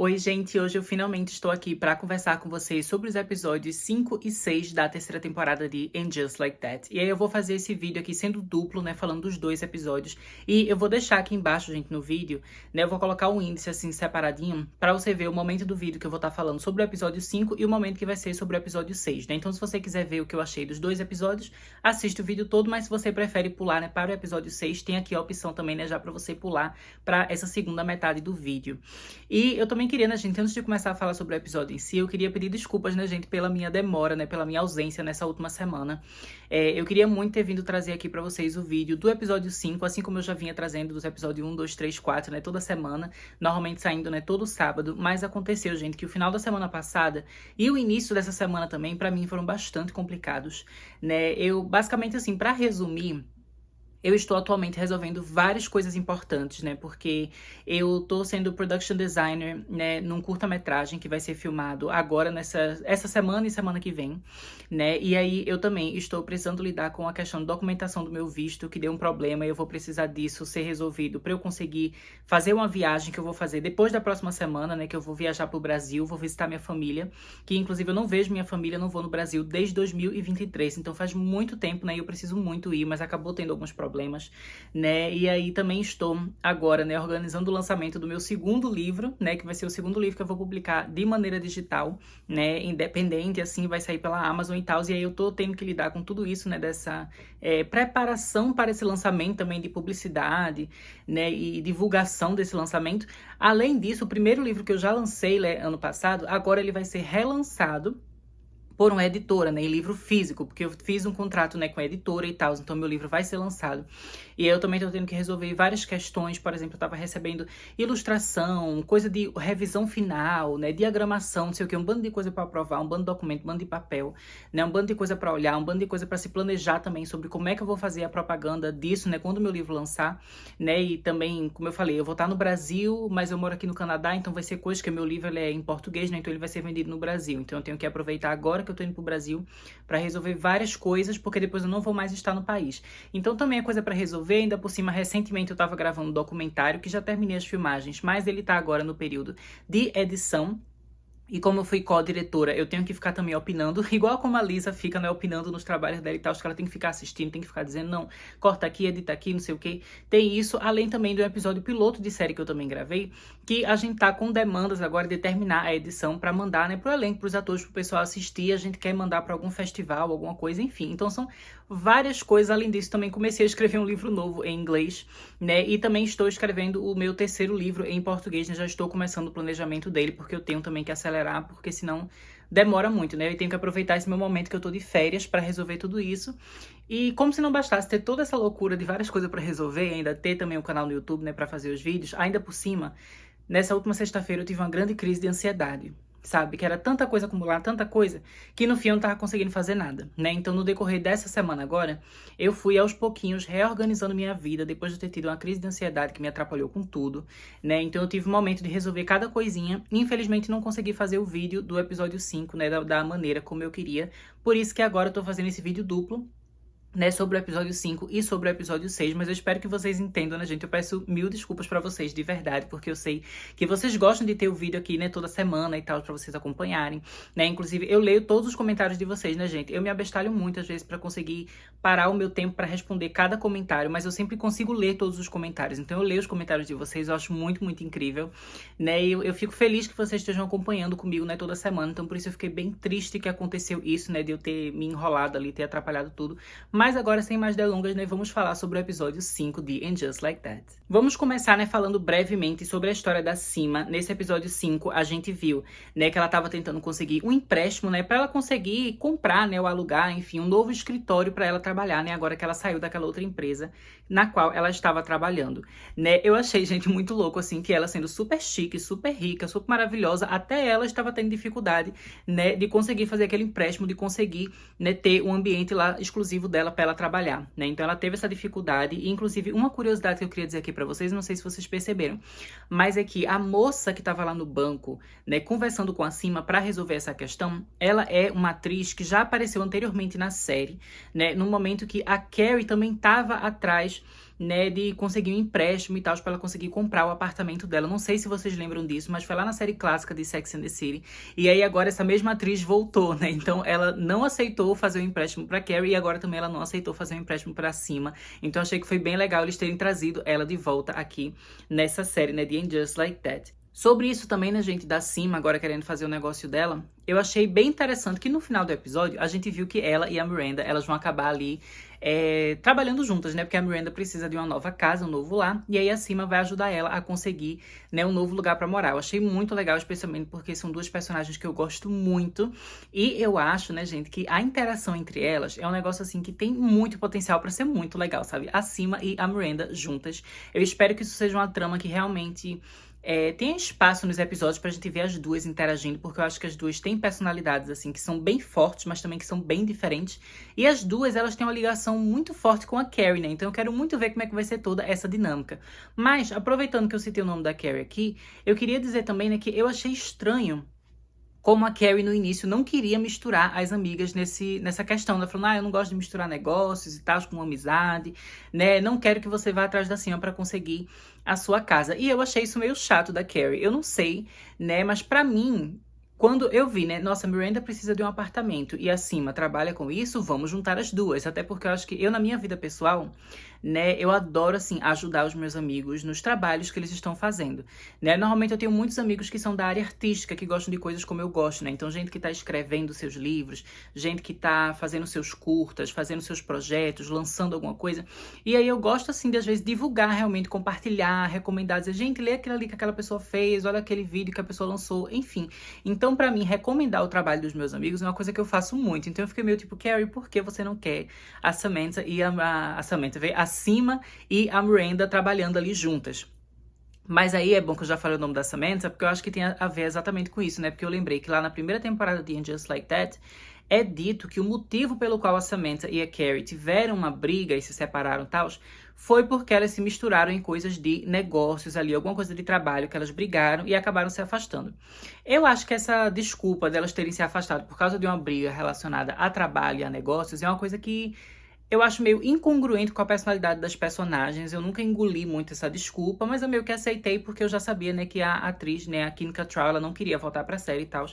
Oi, gente, hoje eu finalmente estou aqui para conversar com vocês sobre os episódios 5 e 6 da terceira temporada de And Just Like That. E aí eu vou fazer esse vídeo aqui sendo duplo, né, falando dos dois episódios. E eu vou deixar aqui embaixo, gente, no vídeo, né, eu vou colocar um índice assim separadinho para você ver o momento do vídeo que eu vou estar falando sobre o episódio 5 e o momento que vai ser sobre o episódio 6, né? Então se você quiser ver o que eu achei dos dois episódios, assista o vídeo todo, mas se você prefere pular, né, para o episódio 6, tem aqui a opção também, né, já para você pular para essa segunda metade do vídeo. E eu também queria, né, gente, antes de começar a falar sobre o episódio em si, eu queria pedir desculpas, né, gente, pela minha demora, né, pela minha ausência nessa última semana. Eu queria muito ter vindo trazer aqui pra vocês o vídeo do episódio 5, assim como eu já vinha trazendo dos episódios 1, 2, 3, 4, né, toda semana, normalmente saindo, né, todo sábado, mas aconteceu, gente, que o final da semana passada e o início dessa semana também, pra mim, foram bastante complicados, né, basicamente, assim, pra resumir, eu estou atualmente resolvendo várias coisas importantes, né? Porque eu tô sendo production designer, né, num curta-metragem que vai ser filmado agora essa semana e semana que vem, né? E aí eu também estou precisando lidar com a questão de documentação do meu visto, que deu um problema e eu vou precisar disso ser resolvido para eu conseguir fazer uma viagem que eu vou fazer depois da próxima semana, né? Que eu vou viajar pro Brasil, vou visitar minha família, que inclusive eu não vejo minha família, não vou no Brasil desde 2023, então faz muito tempo, né? E eu preciso muito ir, mas acabou tendo alguns problemas, né? E aí também estou agora, né, organizando o lançamento do meu segundo livro, né, que vai ser o segundo livro que eu vou publicar de maneira digital, né, independente, assim, vai sair pela Amazon e tal, e aí eu tô tendo que lidar com tudo isso, né, dessa preparação para esse lançamento também de publicidade, né, e divulgação desse lançamento. Além disso, o primeiro livro que eu já lancei, né, ano passado, agora ele vai ser relançado por uma editora, né, em livro físico, porque eu fiz um contrato, né, com a editora e tal, então meu livro vai ser lançado. E aí eu também tô tendo que resolver várias questões, por exemplo, eu tava recebendo ilustração, coisa de revisão final, né, diagramação, não sei o que, um bando de coisa para aprovar, um bando de documento, um bando de papel, né, um bando de coisa para olhar, um bando de coisa para se planejar também sobre como é que eu vou fazer a propaganda disso, né, quando o meu livro lançar, né, e também, como eu falei, eu vou estar no Brasil, mas eu moro aqui no Canadá, então vai ser coisa que meu livro ele é em português, né, então ele vai ser vendido no Brasil, então eu tenho que aproveitar agora que eu tô indo pro Brasil para resolver várias coisas, porque depois eu não vou mais estar no país. Então também é coisa para resolver, ainda por cima, recentemente eu tava gravando um documentário que já terminei as filmagens, mas ele tá agora no período de edição. E como eu fui co-diretora, eu tenho que ficar também opinando, igual como a Lisa fica, né, opinando nos trabalhos dela e tal, acho que ela tem que ficar assistindo, tem que ficar dizendo, não, corta aqui, edita aqui, não sei o que. Tem isso, além também do episódio piloto de série que eu também gravei, que a gente tá com demandas agora de terminar a edição pra mandar, né, pro elenco, pros atores, pro pessoal assistir, a gente quer mandar pra algum festival, alguma coisa, enfim. Então são várias coisas, além disso também comecei a escrever um livro novo em inglês, né, e também estou escrevendo o meu terceiro livro em português, né, já estou começando o planejamento dele, porque eu tenho também que acelerar, porque senão demora muito, né? Eu tenho que aproveitar esse meu momento que eu tô de férias pra resolver tudo isso. E como se não bastasse ter toda essa loucura de várias coisas pra resolver, ainda ter também um canal no YouTube, né, pra fazer os vídeos, ainda por cima, nessa última sexta-feira eu tive uma grande crise de ansiedade. Sabe, que era tanta coisa acumular, tanta coisa, que no fim eu não tava conseguindo fazer nada, né? Então, no decorrer dessa semana agora, eu fui aos pouquinhos reorganizando minha vida, depois de ter tido uma crise de ansiedade que me atrapalhou com tudo, né? Então, eu tive um momento de resolver cada coisinha, e infelizmente não consegui fazer o vídeo do episódio 5, né, da maneira como eu queria, por isso que agora eu tô fazendo esse vídeo duplo, né, sobre o episódio 5 e sobre o episódio 6, mas eu espero que vocês entendam, né, gente? Eu peço mil desculpas pra vocês, de verdade, porque eu sei que vocês gostam de ter o vídeo aqui, né, toda semana e tal, pra vocês acompanharem, né? Inclusive, eu leio todos os comentários de vocês, né, gente? Eu me abestalho muito, às vezes, pra conseguir parar o meu tempo pra responder cada comentário, mas eu sempre consigo ler todos os comentários. Então, eu leio os comentários de vocês, eu acho muito, muito incrível, né? E eu fico feliz que vocês estejam acompanhando comigo, né, toda semana. Então, por isso eu fiquei bem triste que aconteceu isso, né, de eu ter me enrolado ali, ter atrapalhado tudo. Mas agora, sem mais delongas, né, vamos falar sobre o episódio 5 de And Just Like That. Vamos começar, né, falando brevemente sobre a história da Sima. Nesse episódio 5, a gente viu, né, que ela tava tentando conseguir um empréstimo, né, pra ela conseguir comprar, né, ou alugar, enfim, um novo escritório pra ela trabalhar, né, agora que ela saiu daquela outra empresa na qual ela estava trabalhando, né. Eu achei, gente, muito louco, assim, que ela sendo super chique, super rica, super maravilhosa, até ela estava tendo dificuldade, né, de conseguir fazer aquele empréstimo, de conseguir, né, ter um ambiente lá exclusivo dela pra ela trabalhar, né? Então ela teve essa dificuldade, e inclusive uma curiosidade que eu queria dizer aqui pra vocês, não sei se vocês perceberam, mas é que a moça que tava lá no banco, né, conversando com a Sima pra resolver essa questão, ela é uma atriz que já apareceu anteriormente na série, né, no momento que a Carrie também tava atrás né, de conseguir um empréstimo e tal, pra ela conseguir comprar o apartamento dela. Não sei se vocês lembram disso, mas foi lá na série clássica de Sex and the City. E aí agora essa mesma atriz voltou, né? Então ela não aceitou fazer o empréstimo pra Carrie e agora também ela não aceitou fazer o empréstimo pra Cima. Então achei que foi bem legal eles terem trazido ela de volta aqui nessa série, né, de And Just Like That. Sobre isso também, né, gente, da Cima agora querendo fazer o negócio dela, eu achei bem interessante que no final do episódio a gente viu que ela e a Miranda, elas vão acabar ali trabalhando juntas, né, porque a Miranda precisa de uma nova casa, um novo lar, e aí a Cima vai ajudar ela a conseguir, né, um novo lugar pra morar. Eu achei muito legal, especialmente porque são duas personagens que eu gosto muito, e eu acho, né, gente, que a interação entre elas é um negócio, assim, que tem muito potencial pra ser muito legal, sabe? A Cima e a Miranda juntas. Eu espero que isso seja uma trama que realmente tem espaço nos episódios pra gente ver as duas interagindo, porque eu acho que as duas têm personalidades, assim, que são bem fortes, mas também que são bem diferentes. E as duas, elas têm uma ligação muito forte com a Carrie, né? Então eu quero muito ver como é que vai ser toda essa dinâmica. Mas, aproveitando que eu citei o nome da Carrie aqui, eu queria dizer também, né, que eu achei estranho como a Carrie no início não queria misturar as amigas nessa questão. Ela falou, eu não gosto de misturar negócios e tal, com amizade, né? Não quero que você vá atrás da Cima pra conseguir a sua casa. E eu achei isso meio chato da Carrie. Eu não sei, né? Mas pra mim, quando eu vi, né? Nossa, Miranda precisa de um apartamento e a Cima trabalha com isso, vamos juntar as duas. Até porque eu acho que eu, na minha vida pessoal, né? Eu adoro, assim, ajudar os meus amigos nos trabalhos que eles estão fazendo, né? Normalmente eu tenho muitos amigos que são da área artística, que gostam de coisas como eu gosto, né? Então, gente que tá escrevendo seus livros, gente que tá fazendo seus curtas, fazendo seus projetos, lançando alguma coisa. E aí eu gosto, assim, de às vezes divulgar realmente, compartilhar, recomendar, dizer, gente, lê aquilo ali que aquela pessoa fez, olha aquele vídeo que a pessoa lançou, enfim. Então, pra mim, recomendar o trabalho dos meus amigos é uma coisa que eu faço muito. Então eu fiquei meio tipo, Carrie, por que você não quer a Samantha e a Samantha, a Cima e a Miranda trabalhando ali juntas? Mas aí é bom que eu já falei o nome da Samantha, porque eu acho que tem a ver exatamente com isso, né? Porque eu lembrei que lá na primeira temporada de And Just Like That, é dito que o motivo pelo qual a Samantha e a Carrie tiveram uma briga e se separaram e tal, foi porque elas se misturaram em coisas de negócios ali, alguma coisa de trabalho que elas brigaram e acabaram se afastando. Eu acho que essa desculpa delas terem se afastado por causa de uma briga relacionada a trabalho e a negócios é uma coisa que eu acho meio incongruente com a personalidade das personagens. Eu nunca engoli muito essa desculpa, mas eu meio que aceitei porque eu já sabia, né, que a atriz, né, a Kim Cattrall, ela não queria voltar pra série e tal.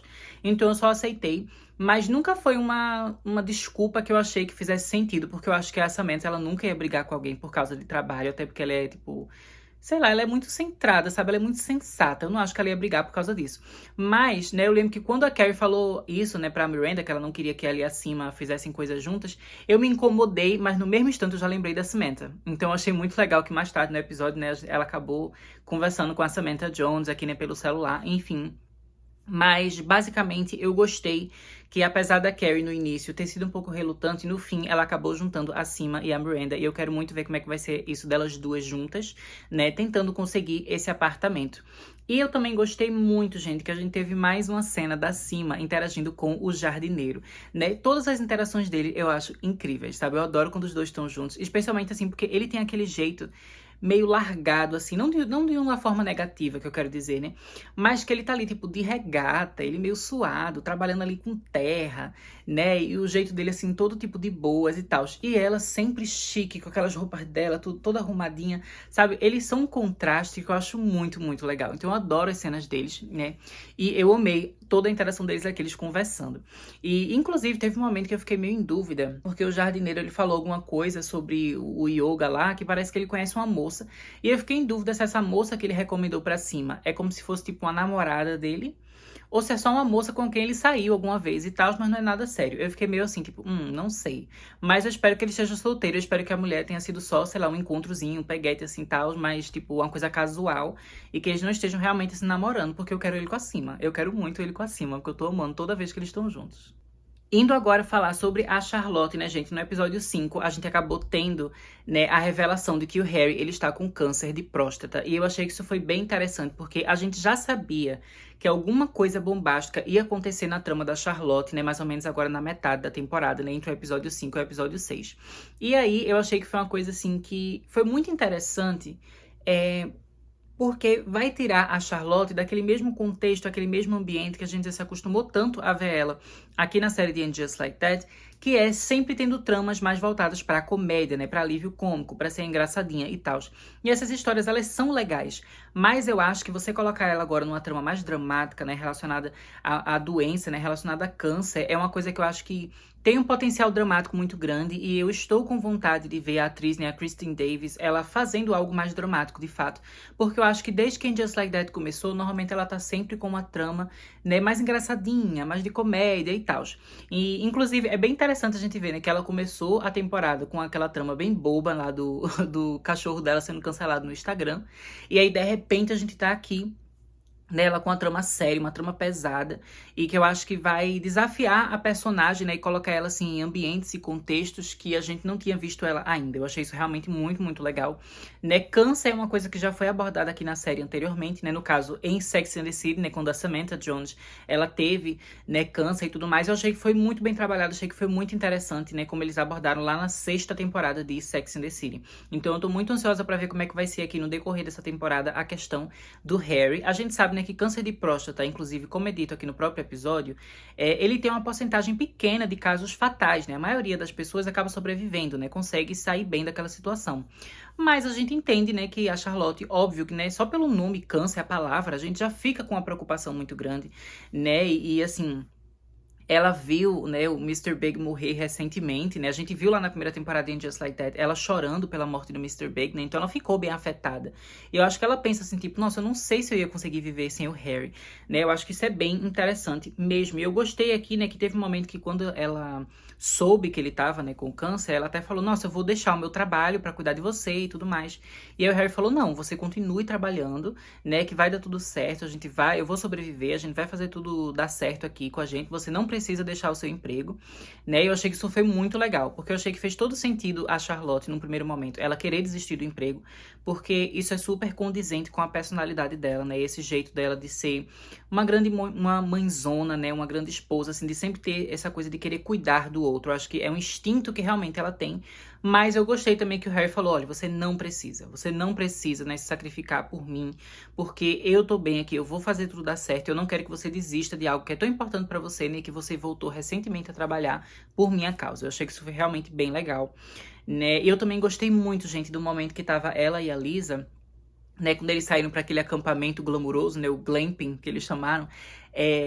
Então eu só aceitei. Mas nunca foi uma desculpa que eu achei que fizesse sentido, porque eu acho que a Samantha, ela nunca ia brigar com alguém por causa de trabalho, até porque ela é, tipo, sei lá, ela é muito centrada, sabe? Ela é muito sensata. Eu não acho que ela ia brigar por causa disso. Mas, né, eu lembro que quando a Carrie falou isso, né, pra Miranda, que ela não queria que ela e a Cima fizessem coisas juntas, eu me incomodei, mas no mesmo instante eu já lembrei da Samantha. Então eu achei muito legal que mais tarde no episódio, né, ela acabou conversando com a Samantha Jones aqui, né, pelo celular, enfim. Mas, basicamente, eu gostei que, apesar da Carrie no início ter sido um pouco relutante, no fim ela acabou juntando a Cima e a Miranda. E eu quero muito ver como é que vai ser isso delas duas juntas, né? Tentando conseguir esse apartamento. E eu também gostei muito, gente, que a gente teve mais uma cena da Cima interagindo com o jardineiro, né? Todas as interações dele eu acho incríveis, sabe? Eu adoro quando os dois estão juntos, especialmente assim, porque ele tem aquele jeito meio largado, assim, não de uma forma negativa, que eu quero dizer, né? Mas que ele tá ali, tipo, de regata, ele meio suado, trabalhando ali com terra, né? E o jeito dele, assim, todo tipo de boas e tal. E ela sempre chique, com aquelas roupas dela, tudo, toda arrumadinha, sabe? Eles são um contraste que eu acho muito, muito legal. Então eu adoro as cenas deles, né? E eu amei toda a interação deles aqui, eles conversando. E, inclusive, teve um momento que eu fiquei meio em dúvida, porque o jardineiro, ele falou alguma coisa sobre o yoga lá, que parece que ele conhece uma moça. E eu fiquei em dúvida se essa moça que ele recomendou pra Cima é como se fosse, tipo, uma namorada dele, ou se é só uma moça com quem ele saiu alguma vez e tal, mas não é nada sério. Eu fiquei meio assim, tipo, não sei. Mas eu espero que ele esteja solteiro, eu espero que a mulher tenha sido só, sei lá, um encontrozinho, um peguete assim tal, mas, tipo, uma coisa casual. E que eles não estejam realmente se namorando, porque eu quero ele com a Cima. Eu quero muito ele com a Cima, porque eu tô amando toda vez que eles estão juntos. Indo agora falar sobre a Charlotte, né, gente? No episódio 5, a gente acabou tendo, né, a revelação de que o Harry, ele está com câncer de próstata. E eu achei que isso foi bem interessante, porque a gente já sabia que alguma coisa bombástica ia acontecer na trama da Charlotte, né, mais ou menos agora na metade da temporada, né, entre o episódio 5 e o episódio 6. E aí, eu achei que foi uma coisa, assim, que foi muito interessante, porque vai tirar a Charlotte daquele mesmo contexto, aquele mesmo ambiente que a gente já se acostumou tanto a ver ela aqui na série de And Just Like That, que é sempre tendo tramas mais voltadas pra comédia, né, pra alívio cômico, pra ser engraçadinha e tal. E essas histórias, elas são legais, mas eu acho que você colocar ela agora numa trama mais dramática, né, relacionada à doença, né, relacionada a câncer, é uma coisa que eu acho que tem um potencial dramático muito grande e eu estou com vontade de ver a atriz, né, a Kristen Davis, ela fazendo algo mais dramático, de fato. Porque eu acho que desde que Just Like That começou, normalmente ela tá sempre com uma trama, né, mais engraçadinha, mais de comédia e tal. E, inclusive, é bem interessante a gente ver, né, que ela começou a temporada com aquela trama bem boba lá do, do cachorro dela sendo cancelado no Instagram. E aí, de repente, a gente tá aqui nela com uma trama séria, uma trama pesada, e que eu acho que vai desafiar a personagem, né, e colocar ela, assim, em ambientes e contextos que a gente não tinha visto ela ainda. Eu achei isso realmente muito, muito legal, né. Câncer é uma coisa que já foi abordada aqui na série anteriormente, né, no caso, em Sex and the City, né, quando a Samantha Jones, ela teve, né, câncer e tudo mais. Eu achei que foi muito bem trabalhado, achei que foi muito interessante, né, como eles abordaram lá na 6ª temporada de Sex and the City. Então eu tô muito ansiosa pra ver como é que vai ser aqui no decorrer dessa temporada a questão do Harry. A gente sabe, né, que câncer de próstata, inclusive, como é dito aqui no próprio episódio, ele tem uma porcentagem pequena de casos fatais, né? A maioria das pessoas acaba sobrevivendo, né? Consegue sair bem daquela situação. Mas a gente entende, né, que a Charlotte, óbvio que, né, só pelo nome câncer, a palavra, a gente já fica com uma preocupação muito grande, né? E assim, ela viu, né, o Mr. Big morrer recentemente, né? A gente viu lá na primeira temporada em Just Like That, ela chorando pela morte do Mr. Big, né? Então ela ficou bem afetada. E eu acho que ela pensa assim, tipo, nossa, eu não sei se eu ia conseguir viver sem o Harry, né? Eu acho que isso é bem interessante mesmo. E eu gostei aqui, né, que teve um momento que quando ela soube que ele tava, né, com câncer, ela até falou, nossa, eu vou deixar o meu trabalho pra cuidar de você e tudo mais. E aí o Harry falou, não, você continue trabalhando, né, que vai dar tudo certo, eu vou sobreviver, a gente vai fazer tudo dar certo aqui com a gente, você não precisa deixar o seu emprego, né? E eu achei que isso foi muito legal, porque eu achei que fez todo sentido a Charlotte, num primeiro momento, ela querer desistir do emprego, porque isso é super condizente com a personalidade dela, né? Esse jeito dela de ser uma mãezona, né? Uma grande esposa, assim, de sempre ter essa coisa de querer cuidar do outro. Eu acho que é um instinto que realmente ela tem. Mas eu gostei também que o Harry falou, olha, você não precisa, né, se sacrificar por mim, porque eu tô bem aqui, eu vou fazer tudo dar certo, eu não quero que você desista de algo que é tão importante pra você, né, que você voltou recentemente a trabalhar por minha causa. Eu achei que isso foi realmente bem legal, né. Eu também gostei muito, gente, do momento que tava ela e a Lisa, né, quando eles saíram para aquele acampamento glamuroso, né, o glamping, que eles chamaram,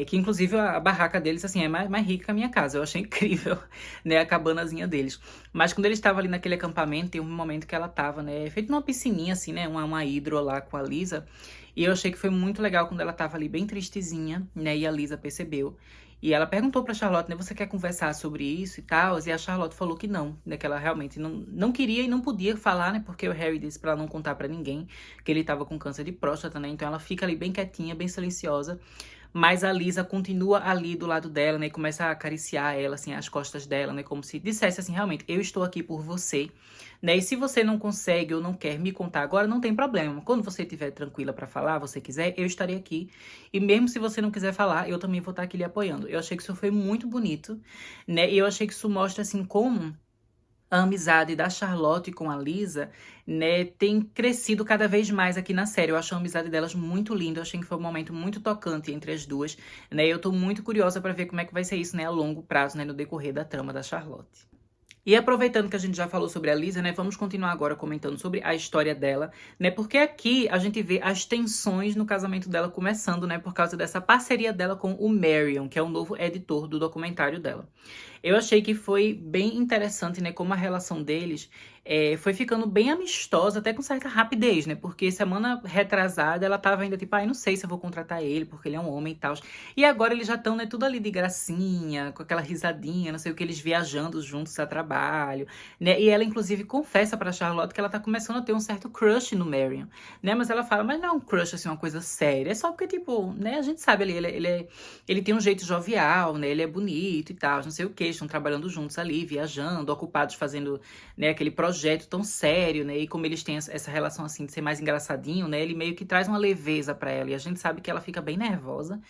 que inclusive a barraca deles, assim, é mais rica que a minha casa, eu achei incrível, né, a cabanazinha deles. Mas quando eles estavam ali naquele acampamento, tem um momento que ela tava, né, feito numa piscininha, assim, né, uma hidro lá com a Lisa, e eu achei que foi muito legal quando ela tava ali bem tristezinha, né, e a Lisa percebeu. E ela perguntou pra Charlotte, né, você quer conversar sobre isso e tal? E a Charlotte falou que não, né, que ela realmente não queria e não podia falar, né, porque o Harry disse pra ela não contar pra ninguém que ele tava com câncer de próstata, né, então ela fica ali bem quietinha, bem silenciosa. Mas a Lisa continua ali do lado dela, né, e começa a acariciar ela, assim, as costas dela, né, como se dissesse assim, realmente, eu estou aqui por você, né, e se você não consegue ou não quer me contar agora, não tem problema. Quando você estiver tranquila pra falar, você quiser, eu estarei aqui. E mesmo se você não quiser falar, eu também vou estar aqui lhe apoiando. Eu achei que isso foi muito bonito, né, e eu achei que isso mostra, assim, como a amizade da Charlotte com a Lisa, né, tem crescido cada vez mais aqui na série. Eu acho a amizade delas muito linda, eu achei que foi um momento muito tocante entre as duas, né, e eu tô muito curiosa pra ver como é que vai ser isso, né, a longo prazo, né, no decorrer da trama da Charlotte. E aproveitando que a gente já falou sobre a Lisa, né, vamos continuar agora comentando sobre a história dela, né, porque aqui a gente vê as tensões no casamento dela começando, né, por causa dessa parceria dela com o Marion, que é o novo editor do documentário dela. Eu achei que foi bem interessante, né, como a relação deles foi ficando bem amistosa, até com certa rapidez, né, porque semana retrasada ela tava ainda tipo, ai, não sei se eu vou contratar ele, porque ele é um homem e tal. E agora eles já estão, né, tudo ali de gracinha, com aquela risadinha, não sei o que, eles viajando juntos a trabalho, né, e ela inclusive confessa pra Charlotte que ela tá começando a ter um certo crush no Marion, né, mas ela fala, mas não é um crush, assim, uma coisa séria, é só porque, tipo, né, a gente sabe ali, ele tem um jeito jovial, né, ele é bonito e tal, não sei o que, estão trabalhando juntos ali, viajando, ocupados fazendo, né, aquele projeto tão sério, né, e como eles têm essa relação, assim, de ser mais engraçadinho, né, ele meio que traz uma leveza pra ela, e a gente sabe que ela fica bem nervosa,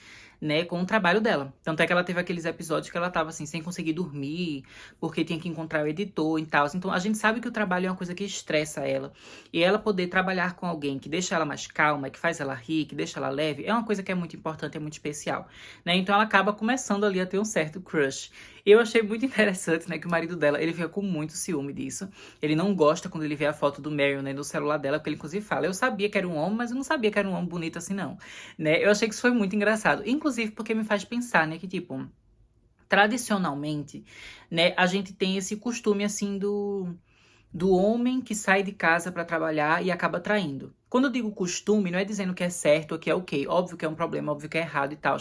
né, com o trabalho dela. Tanto é que ela teve aqueles episódios que ela tava, assim, sem conseguir dormir, porque tinha que encontrar o editor e tal. Então, a gente sabe que o trabalho é uma coisa que estressa ela. E ela poder trabalhar com alguém que deixa ela mais calma, que faz ela rir, que deixa ela leve, é uma coisa que é muito importante, é muito especial, né? Então, ela acaba começando ali a ter um certo crush. Eu achei muito interessante, né, que o marido dela, ele fica com muito ciúme disso. Ele não gosta quando ele vê a foto do Marion, né, no celular dela, porque ele inclusive fala, eu sabia que era um homem, mas eu não sabia que era um homem bonito assim, não. Né? Eu achei que isso foi muito engraçado. Inclusive porque me faz pensar, né, que tipo, tradicionalmente, né, a gente tem esse costume, assim, do homem que sai de casa pra trabalhar e acaba traindo. Quando eu digo costume, não é dizendo que é certo ou que é ok. Óbvio que é um problema, óbvio que é errado e tal.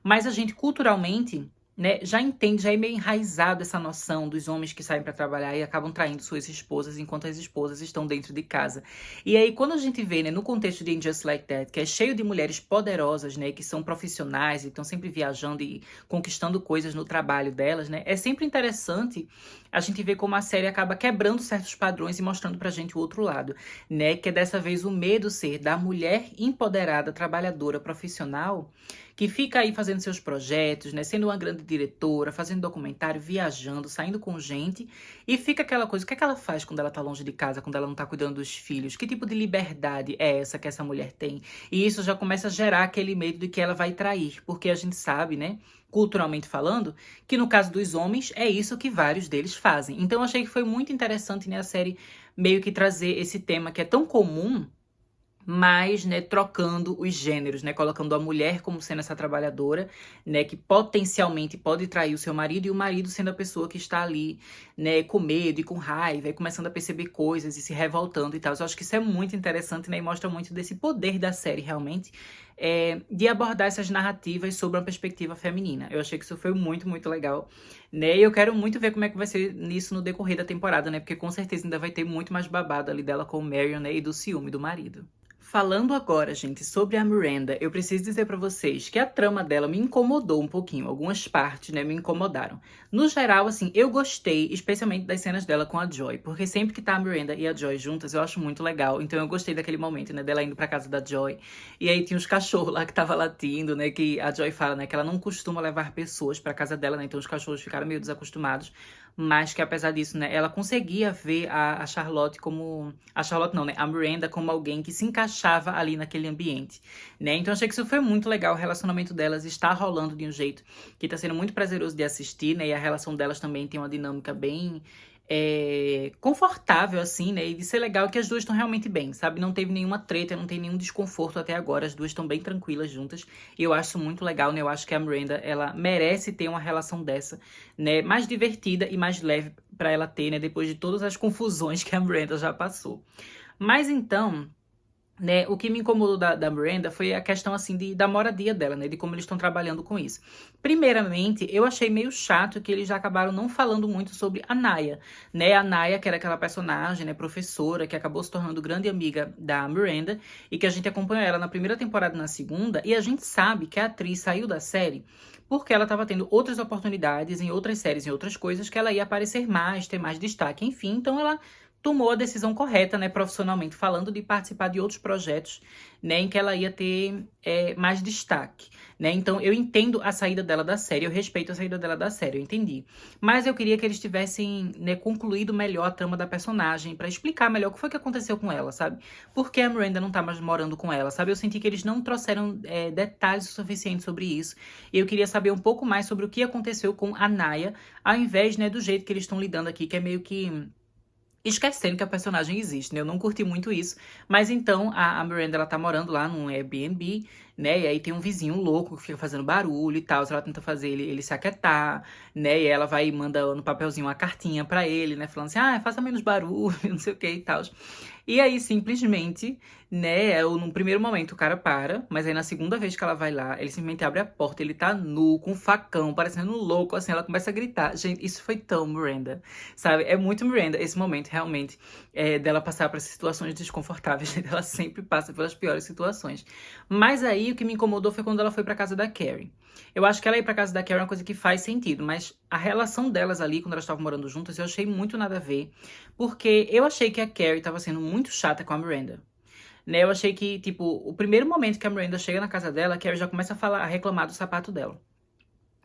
Mas a gente, culturalmente, né, já entende, já é meio enraizado essa noção dos homens que saem pra trabalhar e acabam traindo suas esposas enquanto as esposas estão dentro de casa. E aí, quando a gente vê, né, no contexto de Just Like That, que é cheio de mulheres poderosas, né, que são profissionais e estão sempre viajando e conquistando coisas no trabalho delas, né, é sempre interessante a gente ver como a série acaba quebrando certos padrões e mostrando pra gente o outro lado, né, que é dessa vez o medo ser da mulher empoderada, trabalhadora, profissional, que fica aí fazendo seus projetos, né, sendo uma grande diretora, fazendo documentário, viajando, saindo com gente, e fica aquela coisa, o que é que ela faz quando ela tá longe de casa, quando ela não tá cuidando dos filhos? Que tipo de liberdade é essa que essa mulher tem? E isso já começa a gerar aquele medo de que ela vai trair, porque a gente sabe, né, culturalmente falando, que no caso dos homens é isso que vários deles fazem. Então eu achei que foi muito interessante, né, a série meio que trazer esse tema que é tão comum, mas, né, trocando os gêneros, né, colocando a mulher como sendo essa trabalhadora, né, que potencialmente pode trair o seu marido, e o marido sendo a pessoa que está ali, né, com medo e com raiva, e começando a perceber coisas e se revoltando e tal. Eu acho que isso é muito interessante, né, e mostra muito desse poder da série, realmente, de abordar essas narrativas sobre uma perspectiva feminina. Eu achei que isso foi muito, muito legal, né, e eu quero muito ver como é que vai ser nisso no decorrer da temporada, né, porque com certeza ainda vai ter muito mais babado ali dela com o Marion, né, e do ciúme do marido. Falando agora, gente, sobre a Miranda, eu preciso dizer pra vocês que a trama dela me incomodou um pouquinho. Algumas partes, né, me incomodaram. No geral, assim, eu gostei, especialmente das cenas dela com a Joy, porque sempre que tá a Miranda e a Joy juntas, eu acho muito legal. Então eu gostei daquele momento, né, dela indo pra casa da Joy. E aí tinha os cachorros lá que tava latindo, né, que a Joy fala, né, que ela não costuma levar pessoas pra casa dela, né, então os cachorros ficaram meio desacostumados. Mas que apesar disso, né, ela conseguia ver a Charlotte como... A Charlotte não, né, a Miranda como alguém que se encaixava ali naquele ambiente, né? Então achei que isso foi muito legal, o relacionamento delas está rolando de um jeito que tá sendo muito prazeroso de assistir, né? E a relação delas também tem uma dinâmica bem confortável, assim, né? E de ser legal que as duas estão realmente bem, sabe? Não teve nenhuma treta, não tem nenhum desconforto até agora, as duas estão bem tranquilas juntas. E eu acho isso muito legal, né? Eu acho que a Miranda, ela merece ter uma relação dessa, né? Mais divertida e mais leve pra ela ter, né? Depois de todas as confusões que a Miranda já passou. Mas então, né, o que me incomodou da Miranda foi a questão, assim, da moradia dela, né, de como eles estão trabalhando com isso. Primeiramente, eu achei meio chato que eles já acabaram não falando muito sobre a Naya, né, a Naya, que era aquela personagem, né, professora, que acabou se tornando grande amiga da Miranda, e que a gente acompanhou ela na primeira temporada e na segunda, e a gente sabe que a atriz saiu da série porque ela estava tendo outras oportunidades em outras séries, em outras coisas, que ela ia aparecer mais, ter mais destaque, enfim, então ela tomou a decisão correta, né, profissionalmente falando, de participar de outros projetos, né, em que ela ia ter mais destaque, né, então eu entendo a saída dela da série, eu respeito a saída dela da série, eu entendi, mas eu queria que eles tivessem, né, concluído melhor a trama da personagem, pra explicar melhor o que foi que aconteceu com ela, sabe, por que a Miranda não tá mais morando com ela, sabe, eu senti que eles não trouxeram detalhes o suficiente sobre isso, e eu queria saber um pouco mais sobre o que aconteceu com a Naya, ao invés, né, do jeito que eles estão lidando aqui, que é meio que esquecendo que a personagem existe, né? Eu não curti muito isso. Mas então, a Miranda, ela tá morando lá num Airbnb, né? E aí tem um vizinho louco que fica fazendo barulho e tal. Ela tenta fazer ele se aquietar, né? E ela vai e manda no papelzinho uma cartinha pra ele, né? Falando assim, faça menos barulho, não sei o que e tal. E aí, simplesmente, né, no primeiro momento o cara para, mas aí na segunda vez que ela vai lá, ele simplesmente abre a porta, ele tá nu, com um facão, parecendo um louco, assim, ela começa a gritar. Gente, isso foi tão Miranda, sabe? É muito Miranda esse momento, realmente, dela passar por essas situações desconfortáveis, gente. Ela sempre passa pelas piores situações. Mas aí, o que me incomodou foi quando ela foi pra casa da Carrie. Eu acho que ela ir pra casa da Carrie é uma coisa que faz sentido, mas a relação delas ali, quando elas estavam morando juntas, eu achei muito nada a ver, porque eu achei que a Carrie tava sendo muito chata com a Miranda. né? Eu achei que, tipo, o primeiro momento que a Miranda chega na casa dela, a Carrie já começa a falar, a reclamar do sapato dela.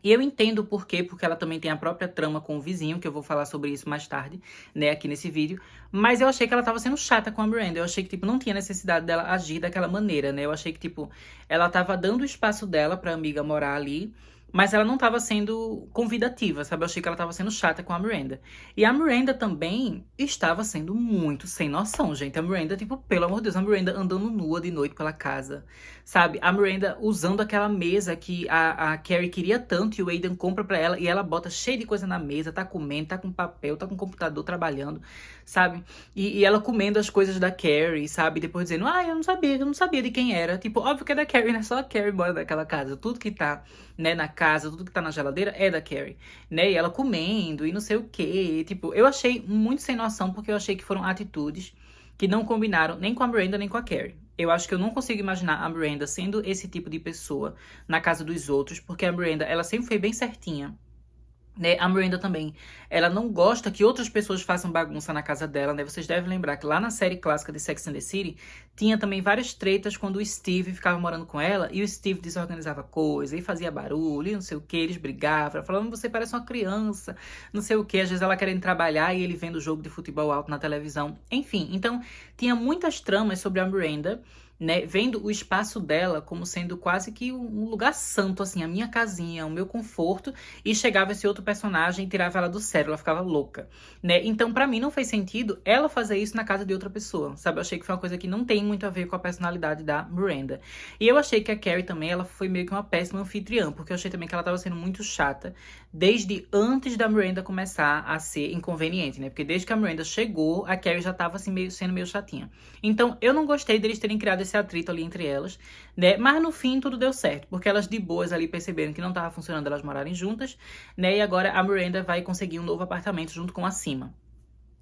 E eu entendo o porquê, porque ela também tem a própria trama com o vizinho, que eu vou falar sobre isso mais tarde, né, aqui nesse vídeo. Mas eu achei que ela tava sendo chata com a Miranda. Eu achei que, tipo, não tinha necessidade dela agir daquela maneira, né? Eu achei que, tipo, ela tava dando o espaço dela pra amiga morar ali, mas ela não tava sendo convidativa, sabe? Eu achei que ela tava sendo chata com a Miranda. E a Miranda também estava sendo muito sem noção, gente. A Miranda, tipo, pelo amor de Deus, a Miranda andando nua de noite pela casa, sabe? A Miranda usando aquela mesa que a Carrie queria tanto e o Aidan compra pra ela e ela bota cheio de coisa na mesa, tá comendo, tá com papel, tá com computador trabalhando, sabe? E ela comendo as coisas da Carrie, sabe? Depois dizendo, eu não sabia de quem era. Tipo, óbvio que é da Carrie, né? Só a Carrie mora naquela casa. Tudo que tá, né, na casa, tudo que tá na geladeira é da Carrie, né? E ela comendo e não sei o quê. Tipo, eu achei muito sem noção porque eu achei que foram atitudes que não combinaram nem com a Miranda nem com a Carrie. Eu acho que eu não consigo imaginar a Miranda sendo esse tipo de pessoa na casa dos outros, porque a Miranda, ela sempre foi bem certinha, né? A Miranda também, ela não gosta que outras pessoas façam bagunça na casa dela, né? Vocês devem lembrar que lá na série clássica de Sex and the City, tinha também várias tretas quando o Steve ficava morando com ela, e o Steve desorganizava coisa, e fazia barulho, e não sei o que, eles brigavam, falando, você parece uma criança, não sei o que, às vezes ela querendo trabalhar, e ele vendo o jogo de futebol alto na televisão, enfim. Então, tinha muitas tramas sobre a Miranda, né, vendo o espaço dela como sendo quase que um lugar santo, assim, a minha casinha, o meu conforto, e chegava esse outro personagem e tirava ela do sério, ela ficava louca, né? Então, pra mim, não fez sentido ela fazer isso na casa de outra pessoa, sabe? Eu achei que foi uma coisa que não tem muito a ver com a personalidade da Miranda. E eu achei que a Carrie também, ela foi meio que uma péssima anfitriã, porque eu achei também que ela tava sendo muito chata desde antes da Miranda começar a ser inconveniente, né? Porque desde que a Miranda chegou, a Carrie já tava assim, sendo meio chatinha. Então, eu não gostei deles terem criado esse atrito ali entre elas, né? Mas no fim tudo deu certo, porque elas de boas ali perceberam que não tava funcionando elas morarem juntas, né? E agora a Miranda vai conseguir um novo apartamento junto com a Sima.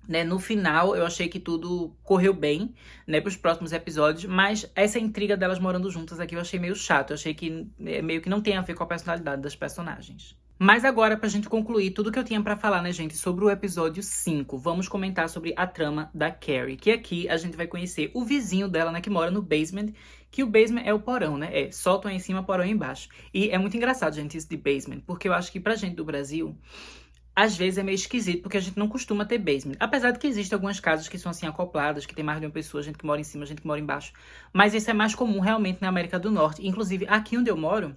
Né, no final, eu achei que tudo correu bem, né, pros próximos episódios, mas essa intriga delas morando juntas aqui eu achei meio chato. Eu achei que meio que não tem a ver com a personalidade das personagens. Mas agora, pra gente concluir tudo que eu tinha pra falar, né, gente, sobre o episódio 5, vamos comentar sobre a trama da Carrie, que aqui a gente vai conhecer o vizinho dela, né, que mora no basement, que o basement é o porão, né, sótão em cima, porão embaixo. E é muito engraçado, gente, isso de basement, porque eu acho que pra gente do Brasil, às vezes é meio esquisito, porque a gente não costuma ter basement. Apesar de que existem algumas casas que são assim acopladas, que tem mais de uma pessoa, gente que mora em cima, gente que mora embaixo. Mas isso é mais comum realmente na América do Norte. Inclusive, aqui onde eu moro,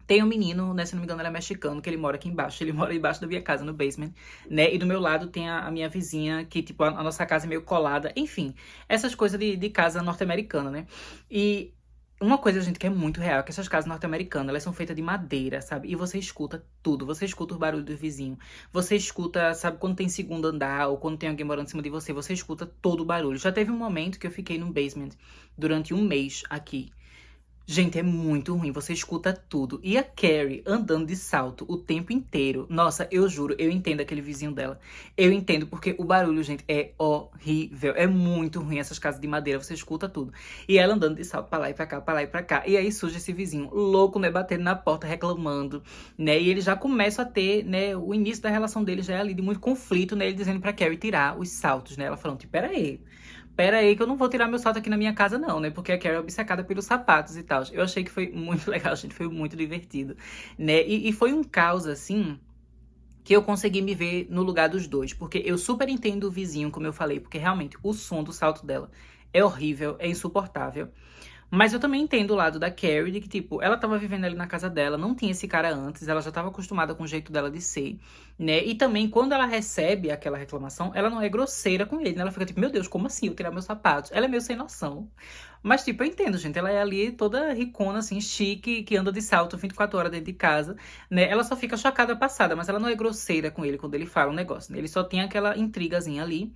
tem um menino, né, se não me engano ele é mexicano, que ele mora aqui embaixo. Ele mora embaixo da minha casa, no basement, né? E do meu lado tem a minha vizinha, que tipo, a nossa casa é meio colada. Enfim, essas coisas de casa norte-americana, né? E uma coisa, gente, que é muito real, é que essas casas norte-americanas, elas são feitas de madeira, sabe? E você escuta tudo, você escuta o barulho do vizinho, você escuta, sabe, quando tem segundo andar, ou quando tem alguém morando em cima de você, você escuta todo o barulho. Já teve um momento que eu fiquei no basement durante um mês aqui. Gente, é muito ruim, você escuta tudo. E a Carrie andando de salto o tempo inteiro. Nossa, eu juro, eu entendo aquele vizinho dela. Eu entendo, porque o barulho, gente, é horrível. É muito ruim essas casas de madeira, você escuta tudo. E ela andando de salto pra lá e pra cá, pra lá e pra cá. E aí surge esse vizinho louco, né, batendo na porta, reclamando, né? E ele já começa a ter, né, o início da relação dele já é ali de muito conflito, né? Ele dizendo pra Carrie tirar os saltos, né? Ela falando, tipo, pera aí que eu não vou tirar meu salto aqui na minha casa não, né? Porque a Carrie é obcecada pelos sapatos e tal. Eu achei que foi muito legal, gente. Foi muito divertido, né? E foi um caos, assim, que eu consegui me ver no lugar dos dois. Porque eu super entendo o vizinho, como eu falei. Porque realmente o som do salto dela é horrível, é insuportável. Mas eu também entendo o lado da Carrie, de que, tipo, ela tava vivendo ali na casa dela, não tinha esse cara antes, ela já tava acostumada com o jeito dela de ser, né? E também, quando ela recebe aquela reclamação, ela não é grosseira com ele, né? Ela fica tipo, meu Deus, como assim eu tirar meus sapatos? Ela é meio sem noção. Mas, tipo, eu entendo, gente, ela é ali toda ricona, assim, chique, que anda de salto 24 horas dentro de casa, né? Ela só fica chocada passada, mas ela não é grosseira com ele quando ele fala um negócio, né? Ele só tem aquela intrigazinha ali.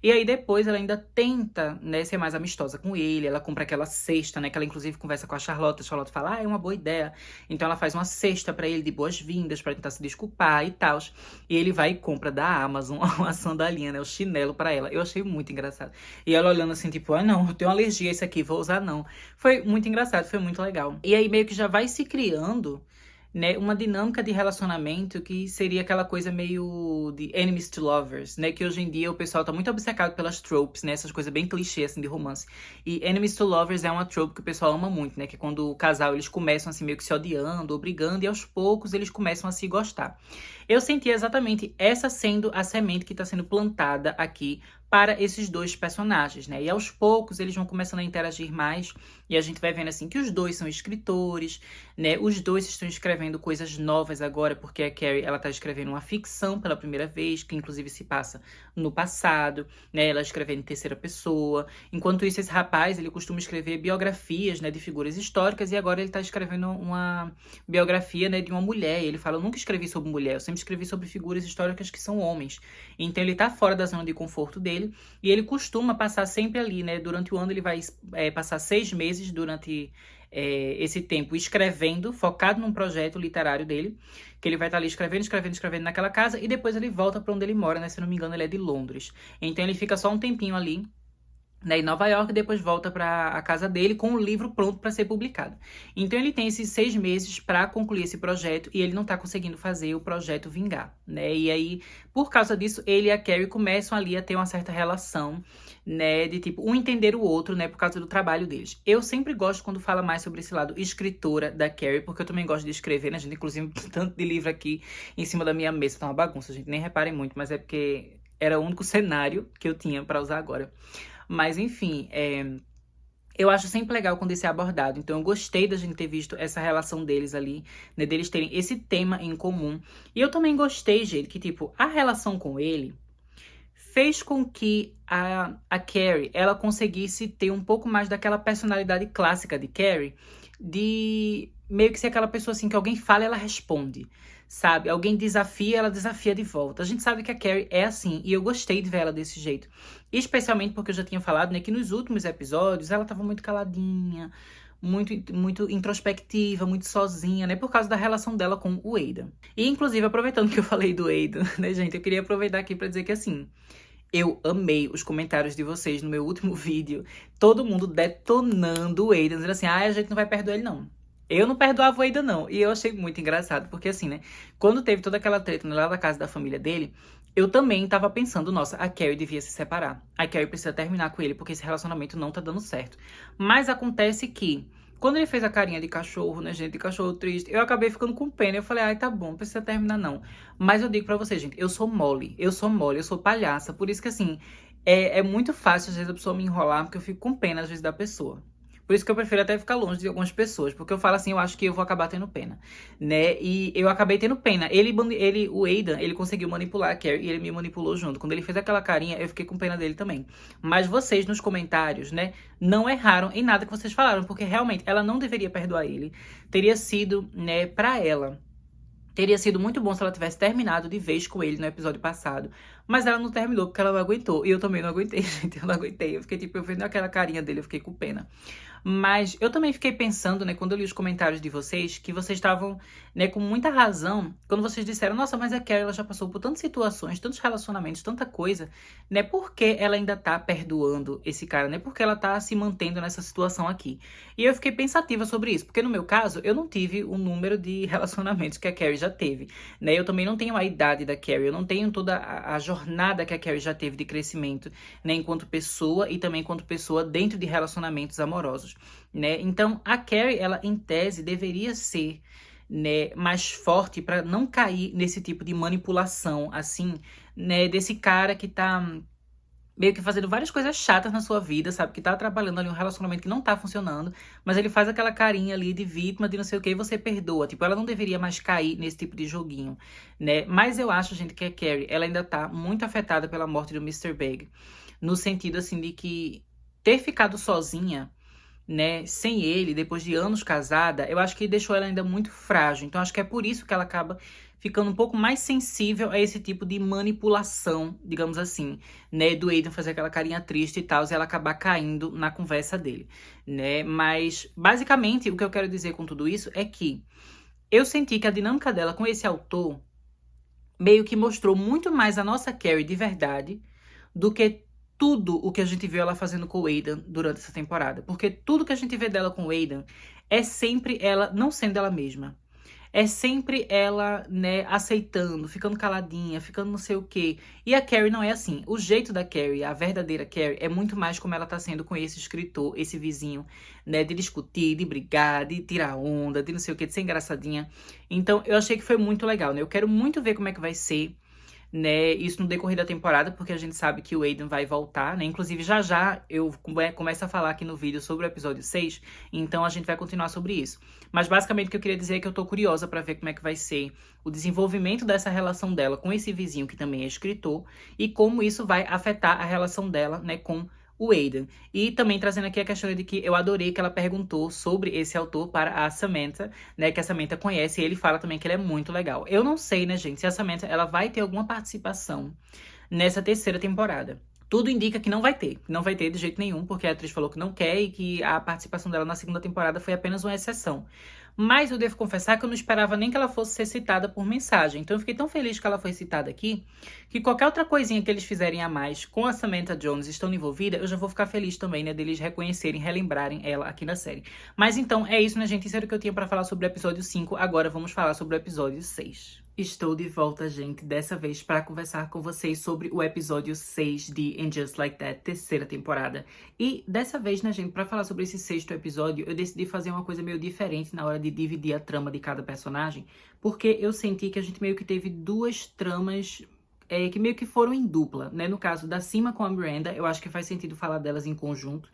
E aí depois ela ainda tenta, né, ser mais amistosa com ele. Ela compra aquela cesta, né, que ela inclusive conversa com a Charlotte fala, é uma boa ideia. Então ela faz uma cesta pra ele de boas-vindas, pra tentar se desculpar e tal. E ele vai e compra da Amazon uma sandalinha, né, o chinelo pra ela. Eu achei muito engraçado. E ela olhando assim, tipo, não, eu tenho alergia a isso aqui, vou usar não. Foi muito engraçado, foi muito legal. E aí meio que já vai se criando, né, uma dinâmica de relacionamento que seria aquela coisa meio de enemies to lovers, né, que hoje em dia o pessoal tá muito obcecado pelas tropes, né, essas coisas bem clichê, assim, de romance. E enemies to lovers é uma trope que o pessoal ama muito, né, que é quando o casal, eles começam, assim, meio que se odiando, ou brigando, e aos poucos eles começam a se gostar. Eu senti exatamente essa sendo a semente que tá sendo plantada aqui para esses dois personagens, né? E aos poucos eles vão começando a interagir mais e a gente vai vendo assim que os dois são escritores, né? Os dois estão escrevendo coisas novas agora, porque a Carrie, ela tá escrevendo uma ficção pela primeira vez, que inclusive se passa no passado, né? Ela escrevendo em terceira pessoa. Enquanto isso, esse rapaz, ele costuma escrever biografias, né, de figuras históricas e agora ele tá escrevendo uma biografia, né, de uma mulher. E ele fala: "Eu nunca escrevi sobre mulher, eu sempre escrevi sobre figuras históricas que são homens". Então ele tá fora da zona de conforto dele e ele costuma passar sempre ali, né? Durante o ano ele vai passar 6 meses durante esse tempo escrevendo, focado num projeto literário dele, que ele vai estar ali escrevendo, escrevendo, escrevendo naquela casa e depois ele volta para onde ele mora, né? Se não me engano, ele é de Londres. Então ele fica só um tempinho ali, né, em Nova York, e depois volta para a casa dele com o livro pronto para ser publicado. Então ele tem esses 6 meses para concluir esse projeto e ele não tá conseguindo fazer o projeto vingar, né? E aí, por causa disso, ele e a Carrie começam ali a ter uma certa relação, né, de tipo, um entender o outro, né, por causa do trabalho deles. Eu sempre gosto quando fala mais sobre esse lado escritora da Carrie, porque eu também gosto de escrever, né, gente? Inclusive, tanto de livro aqui em cima da minha mesa, tá uma bagunça, gente, nem reparem muito, mas é porque era o único cenário que eu tinha para usar agora. Mas, enfim, eu acho sempre legal quando isso é abordado. Então, eu gostei da gente ter visto essa relação deles ali, né? Deles terem esse tema em comum. E eu também gostei, gente, que, tipo, a relação com ele fez com que a Carrie, ela conseguisse ter um pouco mais daquela personalidade clássica de Carrie, de meio que ser aquela pessoa assim, que alguém fala, ela responde, sabe? Alguém desafia, ela desafia de volta. A gente sabe que a Carrie é assim, e eu gostei de ver ela desse jeito. Especialmente porque eu já tinha falado, né, que nos últimos episódios ela tava muito caladinha, muito introspectiva, muito sozinha, né, por causa da relação dela com o Aidan. E, inclusive, aproveitando que eu falei do Aidan, né, gente, eu queria aproveitar aqui pra dizer que, assim, eu amei os comentários de vocês no meu último vídeo. Todo mundo detonando o Aidan, dizendo assim: a gente não vai perdoar ele, não. Eu não perdoava o Aidan, não. E eu achei muito engraçado, porque assim, né? Quando teve toda aquela treta lá da casa da família dele, eu também tava pensando: nossa, a Carrie devia se separar. A Carrie precisa terminar com ele, porque esse relacionamento não tá dando certo. Mas acontece que, quando ele fez a carinha de cachorro, né, gente, de cachorro triste, eu acabei ficando com pena. Eu falei: ai, tá bom, não precisa terminar, não. Mas eu digo pra vocês, gente, eu sou mole, eu sou palhaça. Por isso que, assim, é muito fácil, às vezes, a pessoa me enrolar, porque eu fico com pena, às vezes, da pessoa. Por isso que eu prefiro até ficar longe de algumas pessoas, porque eu falo assim, eu acho que eu vou acabar tendo pena, né? E eu acabei tendo pena. O Aidan, ele conseguiu manipular a Carrie e ele me manipulou junto. Quando ele fez aquela carinha, eu fiquei com pena dele também. Mas vocês, nos comentários, né, não erraram em nada que vocês falaram, porque realmente ela não deveria perdoar ele. Teria sido, né, pra ela. Teria sido muito bom se ela tivesse terminado de vez com ele no episódio passado. Mas ela não terminou porque ela não aguentou. E eu também não aguentei, gente. Eu não aguentei. Eu fiquei, tipo, eu vendo aquela carinha dele, eu fiquei com pena. Mas eu também fiquei pensando, né, quando eu li os comentários de vocês, que vocês estavam, né, com muita razão quando vocês disseram: nossa, mas a Carrie, ela já passou por tantas situações, tantos relacionamentos, tanta coisa, né? Por que ela ainda tá perdoando esse cara, né? Por que ela tá se mantendo nessa situação aqui? E eu fiquei pensativa sobre isso, porque no meu caso, eu não tive o número de relacionamentos que a Carrie já teve, né? Eu também não tenho a idade da Carrie, eu não tenho toda a jornada que a Carrie já teve de crescimento, né, enquanto pessoa e também enquanto pessoa dentro de relacionamentos amorosos, né? Então, a Carrie, ela em tese deveria ser, né, mais forte para não cair nesse tipo de manipulação, assim, né, desse cara que tá meio que fazendo várias coisas chatas na sua vida, sabe? Que tá atrapalhando ali um relacionamento que não tá funcionando, mas ele faz aquela carinha ali de vítima, de não sei o que, e você perdoa. Tipo, ela não deveria mais cair nesse tipo de joguinho, né? Mas eu acho, gente, que a Carrie, ela ainda tá muito afetada pela morte do Mr. Big, no sentido, assim, de que ter ficado sozinha, né, sem ele, depois de anos casada, eu acho que deixou ela ainda muito frágil. Então, acho que é por isso que ela acaba ficando um pouco mais sensível a esse tipo de manipulação, digamos assim, né, do Aidan fazer aquela carinha triste e tal, e ela acabar caindo na conversa dele, né? Mas, basicamente, o que eu quero dizer com tudo isso é que eu senti que a dinâmica dela com esse autor meio que mostrou muito mais a nossa Carrie de verdade do que tudo o que a gente viu ela fazendo com o Aidan durante essa temporada. Porque tudo que a gente vê dela com o Aidan é sempre ela não sendo ela mesma. é sempre ela, né, aceitando, ficando caladinha, ficando não sei o quê. E a Carrie não é assim. O jeito da Carrie, a verdadeira Carrie, é muito mais como ela tá sendo com esse escritor, esse vizinho, né, de discutir, de brigar, de tirar onda, de não sei o quê, de ser engraçadinha. Então, eu achei que foi muito legal, né? Eu quero muito ver como é que vai ser, né, isso no decorrer da temporada, porque a gente sabe que o Aidan vai voltar, né, inclusive já já eu começo a falar aqui no vídeo sobre o episódio 6, então a gente vai continuar sobre isso. Mas basicamente o que eu queria dizer é que eu tô curiosa pra ver como é que vai ser o desenvolvimento dessa relação dela com esse vizinho que também é escritor, e como isso vai afetar a relação dela, né, com o Aidan. E também trazendo aqui a questão de que eu adorei que ela perguntou sobre esse autor para a Samantha, né, que a Samantha conhece, e ele fala também que ele é muito legal. Eu não sei, né, gente, se a Samantha ela vai ter alguma participação nessa terceira temporada. Tudo indica que não vai ter de jeito nenhum, porque a atriz falou que não quer e que a participação dela na segunda temporada foi apenas uma exceção. Mas eu devo confessar que eu não esperava nem que ela fosse ser citada por mensagem. Então eu fiquei tão feliz que ela foi citada aqui, que qualquer outra coisinha que eles fizerem a mais com a Samantha Jones estando envolvida, eu já vou ficar feliz também, né, deles reconhecerem, relembrarem ela aqui na série. Mas então, é isso, né, gente? Isso era o que eu tinha pra falar sobre o episódio 5. Agora vamos falar sobre o episódio 6. Estou de volta, gente, dessa vez para conversar com vocês sobre o episódio 6 de And Just Like That, terceira temporada. E dessa vez, né, gente, para falar sobre esse sexto episódio, eu decidi fazer uma coisa meio diferente na hora de dividir a trama de cada personagem, porque eu senti que a gente meio que teve duas tramas que meio que foram em dupla, né? No caso da Cima com a Miranda, eu acho que faz sentido falar delas em conjunto,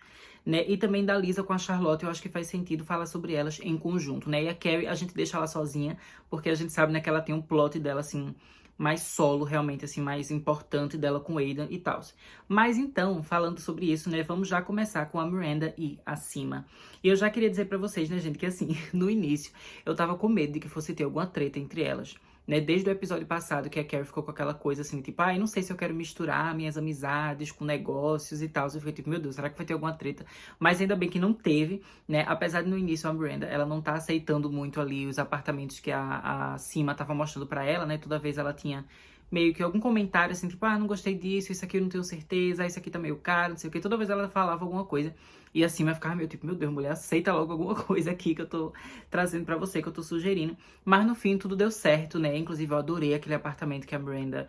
né? E também da Lisa com a Charlotte, eu acho que faz sentido falar sobre elas em conjunto, né? E a Carrie, a gente deixa ela sozinha, porque a gente sabe, né, que ela tem um plot dela, assim, mais solo, realmente, assim, mais importante dela com o Aidan e tal. Mas então, falando sobre isso, né, vamos já começar com a Miranda e a Cima. E eu já queria dizer pra vocês, né, gente, que assim, no início, eu tava com medo de que fosse ter alguma treta entre elas. Né, desde o episódio passado, que a Carrie ficou com aquela coisa assim, tipo, eu não sei se eu quero misturar minhas amizades com negócios e tal. Eu fiquei tipo, meu Deus, será que vai ter alguma treta? Mas ainda bem que não teve, né? Apesar de no início a Miranda, ela não tá aceitando muito ali os apartamentos que a Cima tava mostrando pra ela, né? Toda vez ela tinha meio que algum comentário assim, tipo, não gostei disso, isso aqui eu não tenho certeza, isso aqui tá meio caro, não sei o que. Toda vez ela falava alguma coisa. E assim vai ficar meio tipo, meu Deus, mulher, aceita logo alguma coisa aqui que eu tô trazendo pra você, que eu tô sugerindo. Mas no fim tudo deu certo, né? Inclusive eu adorei aquele apartamento que a Miranda,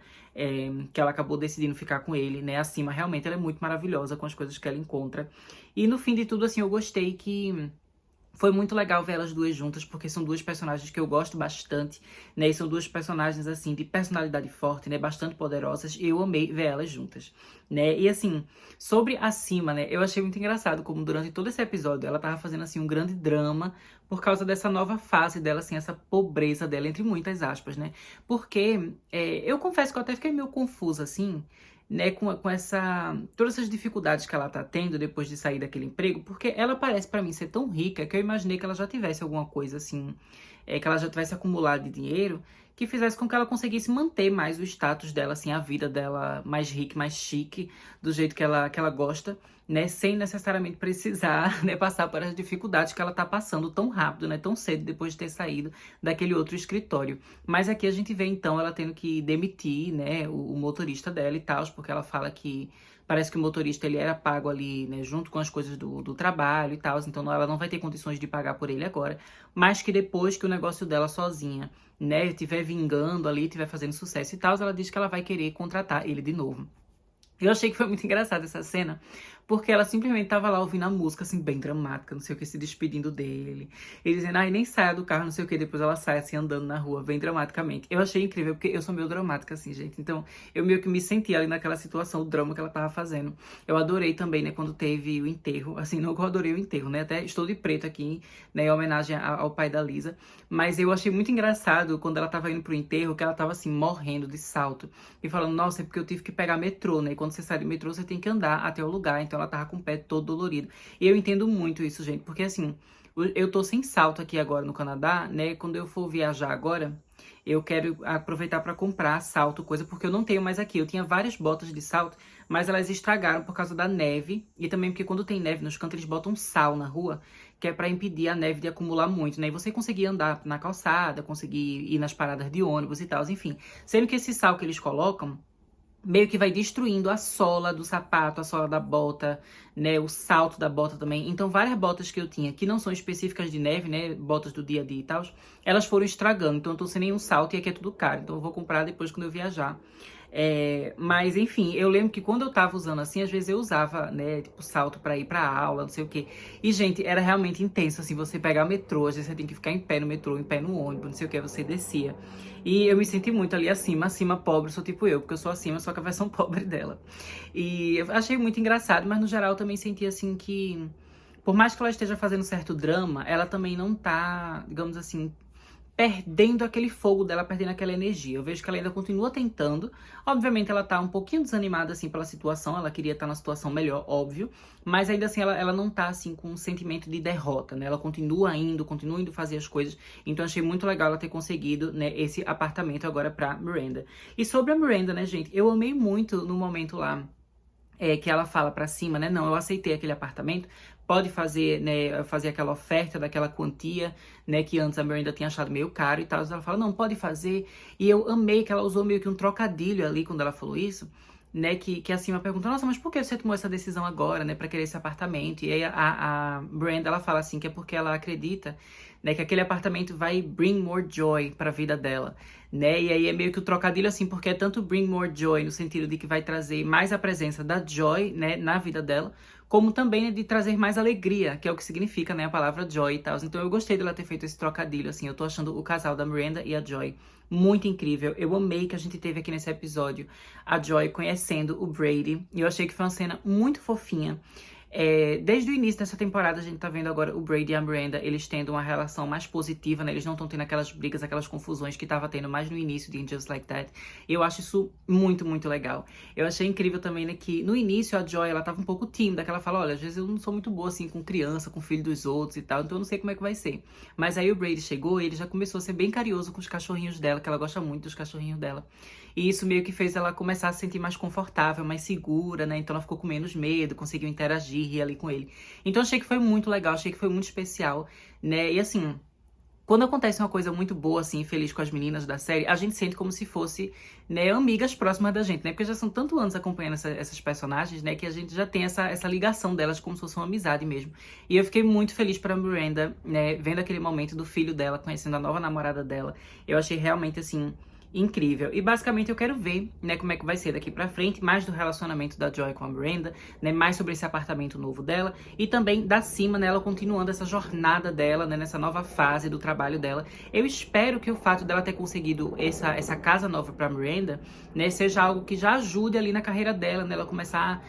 que ela acabou decidindo ficar com ele, né? A Cima realmente ela é muito maravilhosa com as coisas que ela encontra. E no fim de tudo, assim, eu gostei que foi muito legal ver elas duas juntas, porque são duas personagens que eu gosto bastante, né? E são duas personagens, assim, de personalidade forte, né? Bastante poderosas. E eu amei ver elas juntas, né? E, assim, sobre a Cima, né? Eu achei muito engraçado como durante todo esse episódio ela tava fazendo, assim, um grande drama por causa dessa nova fase dela, assim, essa pobreza dela, entre muitas aspas, né? Porque eu confesso que eu até fiquei meio confusa, assim, né, com todas essas dificuldades que ela tá tendo depois de sair daquele emprego, porque ela parece pra mim ser tão rica que eu imaginei que ela já tivesse alguma coisa assim, que ela já tivesse acumulado de dinheiro, que fizesse com que ela conseguisse manter mais o status dela, assim, a vida dela mais rica, mais chique, do jeito que ela gosta, né, sem necessariamente precisar, né, passar por as dificuldades que ela tá passando tão rápido, né, tão cedo depois de ter saído daquele outro escritório. Mas aqui a gente vê, então, ela tendo que demitir, né, o motorista dela e tal, porque ela fala que parece que o motorista ele era pago ali, né, junto com as coisas do trabalho e tal, então ela não vai ter condições de pagar por ele agora, mas que depois que o negócio dela sozinha, né, estiver vingando ali, estiver fazendo sucesso e tal, ela diz que ela vai querer contratar ele de novo. Eu achei que foi muito engraçada essa cena, porque ela simplesmente tava lá ouvindo a música, assim, bem dramática, não sei o que, se despedindo dele. E dizendo, nem saia do carro, não sei o que. Depois ela sai, assim, andando na rua, bem dramaticamente. Eu achei incrível, porque eu sou meio dramática, assim, gente. Então, eu meio que me senti ali naquela situação, o drama que ela tava fazendo. Eu adorei também, né, quando teve o enterro. Assim, não que eu adorei o enterro, né? Até estou de preto aqui, né, em homenagem ao pai da Lisa. Mas eu achei muito engraçado quando ela tava indo pro enterro, que ela tava, assim, morrendo de salto. E falando, nossa, é porque eu tive que pegar metrô, né? E quando você sai do metrô, você tem que andar até o lugar. Então ela tava com o pé todo dolorido. E eu entendo muito isso, gente, porque assim, eu tô sem salto aqui agora no Canadá, né? Quando eu for viajar agora, eu quero aproveitar para comprar salto, coisa, porque eu não tenho mais aqui. Eu tinha várias botas de salto, mas elas estragaram por causa da neve. E também porque quando tem neve nos cantos, eles botam sal na rua, que é para impedir a neve de acumular muito, né? E você conseguir andar na calçada, conseguir ir nas paradas de ônibus e tal, enfim. Sendo que esse sal que eles colocam meio que vai destruindo a sola do sapato, a sola da bota, né, o salto da bota também. Então, várias botas que eu tinha, que não são específicas de neve, né, botas do dia a dia e tal, elas foram estragando. Então, eu tô sem nenhum salto e aqui é tudo caro. Então, eu vou comprar depois quando eu viajar. Mas, enfim, eu lembro que quando eu tava usando assim, às vezes eu usava, né, tipo, salto pra ir pra aula, não sei o quê. E, gente, era realmente intenso, assim, você pegar o metrô, às vezes você tem que ficar em pé no metrô, em pé no ônibus, não sei o que, você descia. E eu me senti muito ali acima, pobre, sou tipo eu, porque eu sou acima, só que a versão pobre dela. E eu achei muito engraçado, mas no geral eu também senti assim que, por mais que ela esteja fazendo certo drama, ela também não tá, digamos assim, perdendo aquele fogo dela, perdendo aquela energia. Eu vejo que ela ainda continua tentando. Obviamente, ela tá um pouquinho desanimada, assim, pela situação. Ela queria estar na situação melhor, óbvio. Mas ainda assim, ela não tá, assim, com um sentimento de derrota, né? Ela continua indo fazer as coisas. Então, achei muito legal ela ter conseguido, né, esse apartamento agora pra Miranda. E sobre a Miranda, né, gente? Eu amei muito no momento lá que ela fala pra cima, né? Não, eu aceitei aquele apartamento, pode fazer, né, fazer aquela oferta daquela quantia, né, que antes a Miranda tinha achado meio caro e tal. Ela fala, não, pode fazer. E eu amei que ela usou meio que um trocadilho ali quando ela falou isso, né, que a Cima pergunta, nossa, mas por que você tomou essa decisão agora, né, pra querer esse apartamento? E aí a Miranda, ela fala assim, que é porque ela acredita, né, que aquele apartamento vai bring more joy pra vida dela, né, e aí é meio que o trocadilho assim, porque é tanto bring more joy, no sentido de que vai trazer mais a presença da joy, né, na vida dela, como também, né, de trazer mais alegria, que é o que significa, né, a palavra joy e tal. Então eu gostei dela ter feito esse trocadilho, assim, eu tô achando o casal da Miranda e a Joy muito incrível. Eu amei que a gente teve aqui nesse episódio a Joy conhecendo o Brady, e eu achei que foi uma cena muito fofinha. Desde o início dessa temporada, a gente tá vendo agora o Brady e a Miranda, eles tendo uma relação mais positiva, né? Eles não estão tendo aquelas brigas, aquelas confusões que tava tendo mais no início de Just Like That. Eu acho isso muito, muito legal. Eu achei incrível também, né, que no início a Joy, ela tava um pouco tímida, que ela fala, olha, às vezes eu não sou muito boa, assim, com criança, com filho dos outros e tal, então eu não sei como é que vai ser. Mas aí o Brady chegou e ele já começou a ser bem carinhoso com os cachorrinhos dela, que ela gosta muito dos cachorrinhos dela. E isso meio que fez ela começar a se sentir mais confortável, mais segura, né? Então ela ficou com menos medo, conseguiu interagir, rir ali com ele. Então achei que foi muito legal, achei que foi muito especial, né? E assim, quando acontece uma coisa muito boa, assim, feliz com as meninas da série, a gente sente como se fosse, né, amigas próximas da gente, né? Porque já são tantos anos acompanhando essas personagens, né, que a gente já tem essa ligação delas como se fosse uma amizade mesmo. E eu fiquei muito feliz pra Miranda, né, vendo aquele momento do filho dela, conhecendo a nova namorada dela. Eu achei realmente, assim, incrível. E basicamente eu quero ver, né, como é que vai ser daqui pra frente, mais do relacionamento da Joy com a Miranda, né, mais sobre esse apartamento novo dela e também da Cima, né, ela continuando essa jornada dela, né, nessa nova fase do trabalho dela. Eu espero que o fato dela ter conseguido essa casa nova pra Miranda, né, seja algo que já ajude ali na carreira dela, né, ela começar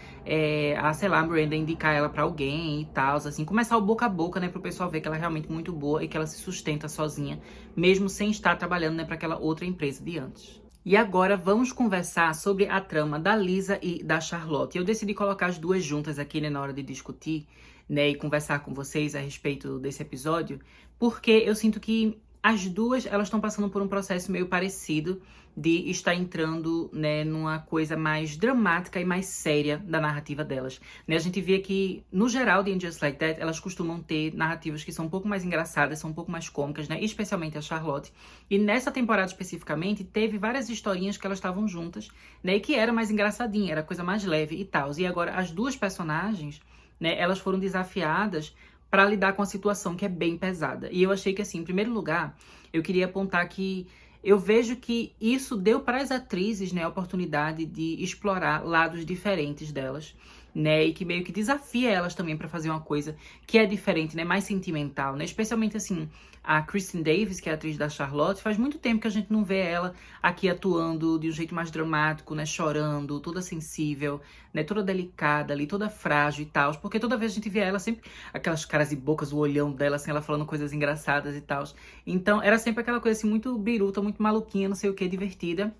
sei lá, a Miranda indicar ela pra alguém e tal, assim, começar o boca a boca, né, pro pessoal ver que ela é realmente muito boa e que ela se sustenta sozinha, mesmo sem estar trabalhando, né, pra aquela outra empresa de antes. E agora vamos conversar sobre a trama da Lisa e da Charlotte. Eu decidi colocar as duas juntas aqui, né, na hora de discutir, né, e conversar com vocês a respeito desse episódio, porque eu sinto que as duas, elas estão passando por um processo meio parecido de estar entrando, né, numa coisa mais dramática e mais séria da narrativa delas. Né, a gente vê que, no geral, de Just Like That, elas costumam ter narrativas que são um pouco mais engraçadas, são um pouco mais cômicas, né, especialmente a Charlotte. E nessa temporada especificamente, teve várias historinhas que elas estavam juntas, né, e que era mais engraçadinha, era coisa mais leve e tal. E agora, as duas personagens, né, elas foram desafiadas para lidar com a situação que é bem pesada. E eu achei que, assim, em primeiro lugar, eu queria apontar que eu vejo que isso deu para as atrizes, né, a oportunidade de explorar lados diferentes delas, né, e que meio que desafia elas também para fazer uma coisa que é diferente, né, mais sentimental, né, especialmente assim, a Kristen Davis, que é a atriz da Charlotte, faz muito tempo que a gente não vê ela aqui atuando de um jeito mais dramático, né, chorando, toda sensível, né, toda delicada ali, toda frágil e tal, porque toda vez a gente vê ela sempre, aquelas caras e bocas, o olhão dela, assim, ela falando coisas engraçadas e tal. Então, era sempre aquela coisa assim, muito biruta, muito maluquinha, não sei o que, divertida.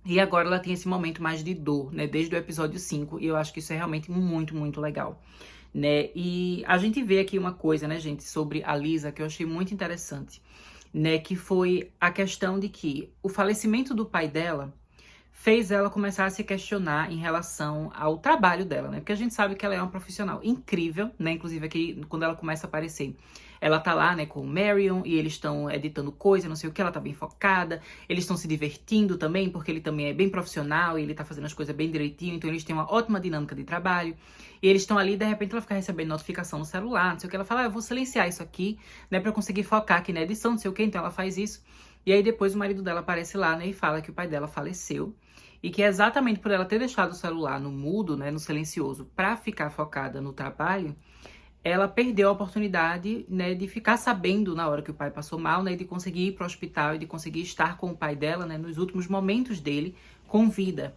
E agora ela tem esse momento mais de dor, né, desde o episódio 5, e eu acho que isso é realmente muito, muito legal, né, e a gente vê aqui uma coisa, né, gente, sobre a Lisa, que eu achei muito interessante, né, que foi a questão de que o falecimento do pai dela fez ela começar a se questionar em relação ao trabalho dela, né, porque a gente sabe que ela é uma profissional incrível, né, inclusive aqui, quando ela começa a aparecer, ela tá lá, né, com o Marion, e eles estão editando coisa, não sei o que, ela tá bem focada, eles estão se divertindo também, porque ele também é bem profissional, e ele tá fazendo as coisas bem direitinho, então eles têm uma ótima dinâmica de trabalho, e eles estão ali, e de repente ela fica recebendo notificação no celular, não sei o que, ela fala, eu vou silenciar isso aqui, né, pra eu conseguir focar aqui na edição, não sei o que, então ela faz isso, e aí depois o marido dela aparece lá, né, e fala que o pai dela faleceu, e que é exatamente por ela ter deixado o celular no mudo, né, no silencioso, pra ficar focada no trabalho, ela perdeu a oportunidade, né, de ficar sabendo na hora que o pai passou mal, né, de conseguir ir para o hospital e de conseguir estar com o pai dela, né, nos últimos momentos dele com vida.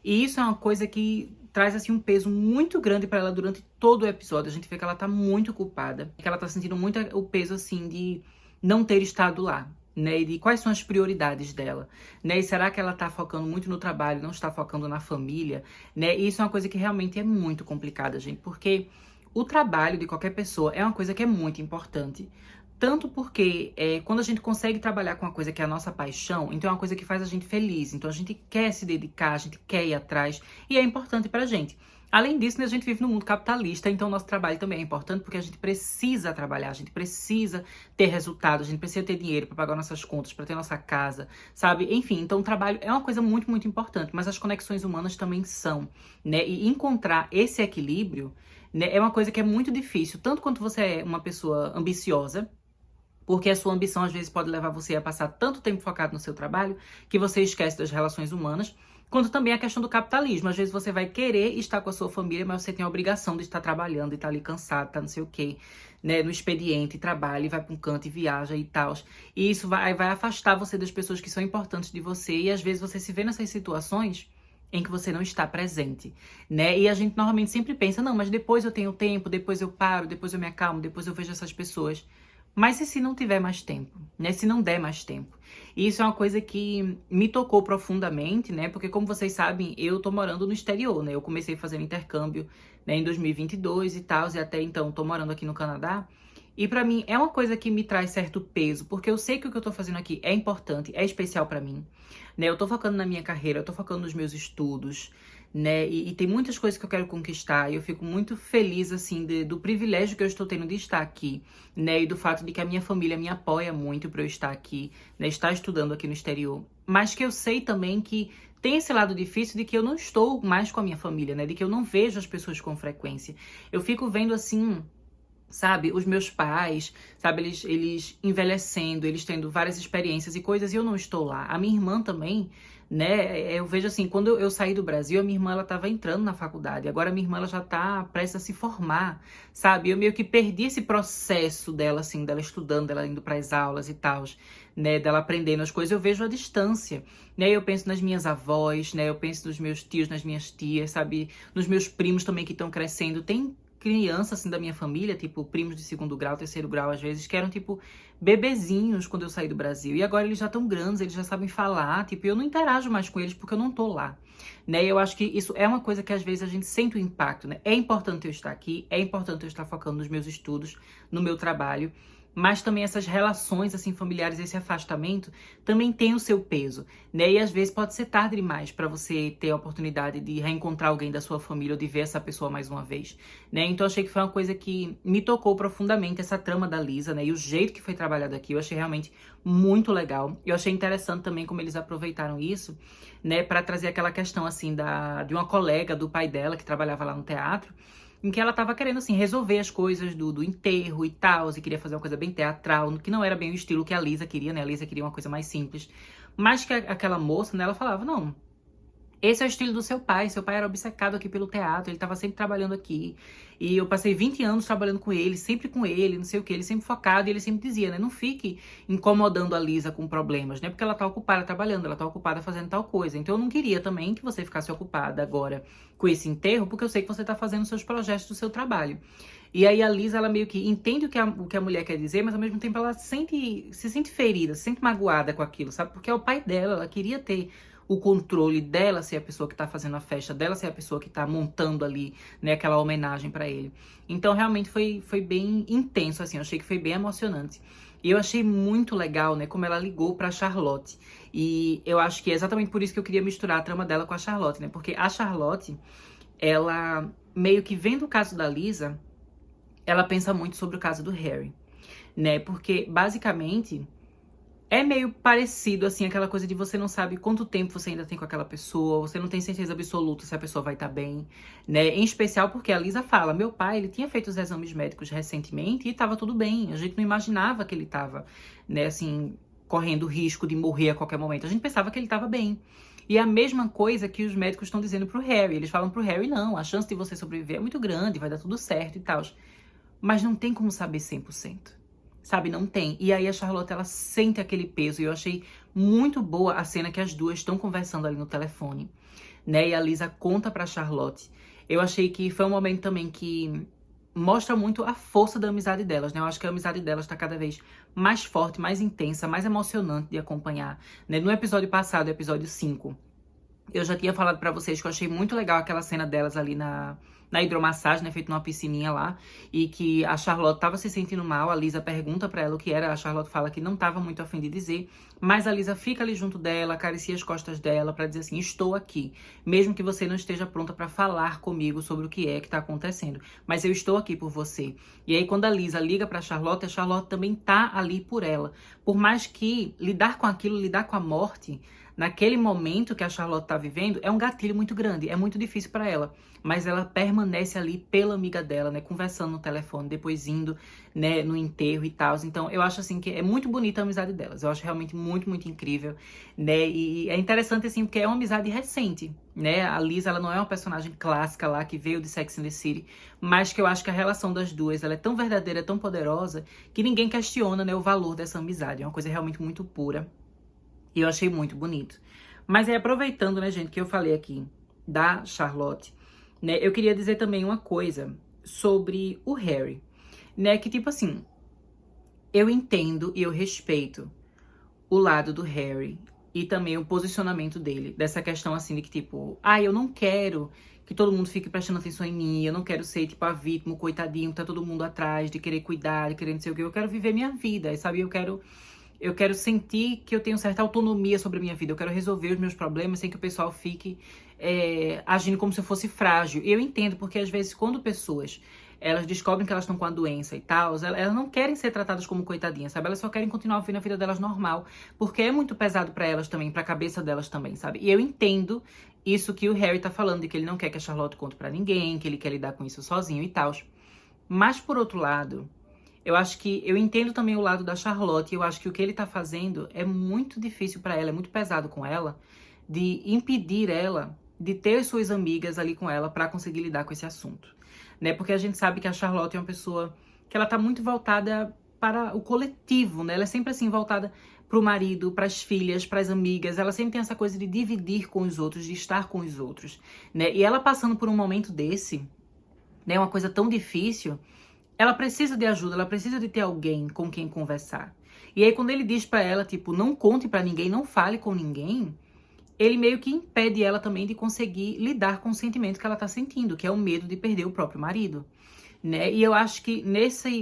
E isso é uma coisa que traz assim um peso muito grande para ela durante todo o episódio. A gente vê que ela tá muito culpada, que ela tá sentindo muito o peso assim de não ter estado lá, né, e de quais são as prioridades dela, né, e será que ela tá focando muito no trabalho, não está focando na família, né, e isso é uma coisa que realmente é muito complicada, gente, porque o trabalho de qualquer pessoa é uma coisa que é muito importante. Tanto porque quando a gente consegue trabalhar com uma coisa que é a nossa paixão, então é uma coisa que faz a gente feliz. Então a gente quer se dedicar, a gente quer ir atrás e é importante pra gente. Além disso, né, a gente vive num mundo capitalista, então o nosso trabalho também é importante porque a gente precisa trabalhar, a gente precisa ter resultado, a gente precisa ter dinheiro para pagar nossas contas, para ter nossa casa, sabe? Enfim, então o trabalho é uma coisa muito, muito importante, mas as conexões humanas também são, né? E encontrar esse equilíbrio, né, é uma coisa que é muito difícil, tanto quanto você é uma pessoa ambiciosa, porque a sua ambição às vezes pode levar você a passar tanto tempo focado no seu trabalho que você esquece das relações humanas, quanto também a questão do capitalismo. Às vezes você vai querer estar com a sua família, mas você tem a obrigação de estar trabalhando e estar ali cansado, tá não sei o quê, né, no expediente, trabalha e vai para um canto e viaja e tal. E isso vai afastar você das pessoas que são importantes de você e às vezes você se vê nessas situações em que você não está presente, né? E a gente normalmente sempre pensa, não, mas depois eu tenho tempo, depois eu paro, depois eu me acalmo, depois eu vejo essas pessoas. Mas e se não tiver mais tempo, né? Se não der mais tempo? E isso é uma coisa que me tocou profundamente, né? Porque como vocês sabem, eu tô morando no exterior, né? Eu comecei fazendo intercâmbio, né, em 2022 e tal, e até então tô morando aqui no Canadá. E pra mim é uma coisa que me traz certo peso, porque eu sei que o que eu tô fazendo aqui é importante, é especial pra mim, né? Eu tô focando na minha carreira, eu tô focando nos meus estudos, né? E tem muitas coisas que eu quero conquistar, e eu fico muito feliz, assim, do privilégio que eu estou tendo de estar aqui, né? E do fato de que a minha família me apoia muito pra eu estar aqui, né? Estar estudando aqui no exterior. Mas que eu sei também que tem esse lado difícil de que eu não estou mais com a minha família, né? De que eu não vejo as pessoas com frequência. Eu fico vendo, assim, sabe, os meus pais, sabe, eles envelhecendo, eles tendo várias experiências e coisas e eu não estou lá. A minha irmã também, né, eu vejo assim, quando eu saí do Brasil, a minha irmã, ela tava entrando na faculdade, agora a minha irmã, ela já tá prestes a se formar, sabe, eu meio que perdi esse processo dela, assim, dela estudando, dela indo pras aulas e tal, né, dela aprendendo as coisas, eu vejo a distância, né, eu penso nas minhas avós, né, eu penso nos meus tios, nas minhas tias, sabe, nos meus primos também que estão crescendo, tem criança, assim, da minha família, tipo, primos de segundo grau, terceiro grau, às vezes, que eram, tipo, bebezinhos quando eu saí do Brasil. E agora eles já estão grandes, eles já sabem falar, tipo, e eu não interajo mais com eles porque eu não tô lá, né? E eu acho que isso é uma coisa que, às vezes, a gente sente o impacto, né? É importante eu estar aqui, é importante eu estar focando nos meus estudos, no meu trabalho, mas também essas relações, assim, familiares, esse afastamento, também tem o seu peso, né? E às vezes pode ser tarde demais para você ter a oportunidade de reencontrar alguém da sua família ou de ver essa pessoa mais uma vez, né? Então eu achei que foi uma coisa que me tocou profundamente, essa trama da Lisa, né? E o jeito que foi trabalhado aqui, eu achei realmente muito legal. Eu achei interessante também como eles aproveitaram isso, né? Para trazer aquela questão, assim, de uma colega do pai dela que trabalhava lá no teatro, em que ela tava querendo, assim, resolver as coisas do enterro e tal, e queria fazer uma coisa bem teatral, que não era bem o estilo que a Lisa queria, né? A Lisa queria uma coisa mais simples. Mas que aquela moça, né, ela falava, não, esse é o estilo do seu pai era obcecado aqui pelo teatro, ele estava sempre trabalhando aqui, e eu passei 20 anos trabalhando com ele, sempre com ele, não sei o que, ele sempre focado, e ele sempre dizia, né, não fique incomodando a Lisa com problemas, né, porque ela tá ocupada trabalhando, ela tá ocupada fazendo tal coisa, então eu não queria também que você ficasse ocupada agora com esse enterro, porque eu sei que você tá fazendo seus projetos do seu trabalho. E aí a Lisa, ela meio que entende o que a mulher quer dizer, mas ao mesmo tempo ela se sente ferida, se sente magoada com aquilo, sabe? Porque é o pai dela, ela queria ter o controle dela ser a pessoa que tá fazendo a festa, dela ser a pessoa que tá montando ali, né, aquela homenagem pra ele. Então, realmente foi bem intenso, assim, eu achei que foi bem emocionante. E eu achei muito legal, né, como ela ligou pra Charlotte. E eu acho que é exatamente por isso que eu queria misturar a trama dela com a Charlotte, né, porque a Charlotte, ela meio que vendo o caso da Lisa, ela pensa muito sobre o caso do Harry. né? Porque, basicamente, é meio parecido, assim, aquela coisa de você não sabe quanto tempo você ainda tem com aquela pessoa, você não tem certeza absoluta se a pessoa vai estar bem, né? Em especial porque a Lisa fala, meu pai, ele tinha feito os exames médicos recentemente e estava tudo bem. A gente não imaginava que ele estava, né, assim, correndo risco de morrer a qualquer momento. A gente pensava que ele estava bem. E é a mesma coisa que os médicos estão dizendo pro Harry. Eles falam pro Harry, não, a chance de você sobreviver é muito grande, vai dar tudo certo e tal. Mas não tem como saber 100%. Sabe, não tem. E aí a Charlotte, ela sente aquele peso. E eu achei muito boa a cena que as duas estão conversando ali no telefone, né? E a Lisa conta pra Charlotte. Eu achei que foi um momento também que mostra muito a força da amizade delas, né? Eu acho que a amizade delas tá cada vez mais forte, mais intensa, mais emocionante de acompanhar, né? No episódio passado, episódio 5, eu já tinha falado pra vocês que eu achei muito legal aquela cena delas ali na hidromassagem, né, feito numa piscininha lá, e que a Charlotte tava se sentindo mal, a Lisa pergunta pra ela o que era, a Charlotte fala que não tava muito a fim de dizer, mas a Lisa fica ali junto dela, acaricia as costas dela pra dizer assim, estou aqui, mesmo que você não esteja pronta pra falar comigo sobre o que é que tá acontecendo, mas eu estou aqui por você. E aí quando a Lisa liga pra Charlotte, a Charlotte também tá ali por ela, por mais que lidar com aquilo, lidar com a morte, naquele momento que a Charlotte tá vivendo, é um gatilho muito grande, é muito difícil pra ela. Mas ela permanece ali pela amiga dela, né? Conversando no telefone, depois indo, né, no enterro e tal. Então, eu acho, assim, que é muito bonita a amizade delas. Eu acho realmente muito, muito incrível, né? E é interessante, assim, porque é uma amizade recente, né? A Lisa, ela não é uma personagem clássica lá, que veio de Sex and the City, mas que eu acho que a relação das duas, ela é tão verdadeira, tão poderosa, que ninguém questiona, né, o valor dessa amizade. É uma coisa realmente muito pura. E eu achei muito bonito. Mas aí, aproveitando, né, gente, que eu falei aqui da Charlotte, né, eu queria dizer também uma coisa sobre o Harry, né, que tipo assim, eu entendo e eu respeito o lado do Harry e também o posicionamento dele, dessa questão assim de que tipo, eu não quero que todo mundo fique prestando atenção em mim, eu não quero ser tipo a vítima, o coitadinho, que tá todo mundo atrás, de querer cuidar, de querer não sei o que, eu quero viver minha vida, sabe, eu quero sentir que eu tenho certa autonomia sobre a minha vida. Eu quero resolver os meus problemas sem que o pessoal fique agindo como se eu fosse frágil. E eu entendo, porque às vezes quando pessoas elas descobrem que elas estão com a doença e tal, elas não querem ser tratadas como coitadinhas, sabe? Elas só querem continuar vivendo a vida delas normal. Porque é muito pesado pra elas também, pra cabeça delas também, sabe? E eu entendo isso que o Harry tá falando, de que ele não quer que a Charlotte conte pra ninguém, que ele quer lidar com isso sozinho e tal. Mas por outro lado, eu acho que eu entendo também o lado da Charlotte. Eu acho que o que ele tá fazendo é muito difícil pra ela, é muito pesado com ela, de impedir ela de ter suas amigas ali com ela pra conseguir lidar com esse assunto, né? Porque a gente sabe que a Charlotte é uma pessoa que ela tá muito voltada para o coletivo, né? Ela é sempre assim voltada pro marido, pras filhas, pras amigas. Ela sempre tem essa coisa de dividir com os outros, de estar com os outros, né? E ela passando por um momento desse, né, uma coisa tão difícil, ela precisa de ajuda, ela precisa de ter alguém com quem conversar. E aí quando ele diz pra ela, tipo, não conte pra ninguém, não fale com ninguém, ele meio que impede ela também de conseguir lidar com o sentimento que ela tá sentindo, que é o medo de perder o próprio marido, né? E eu acho que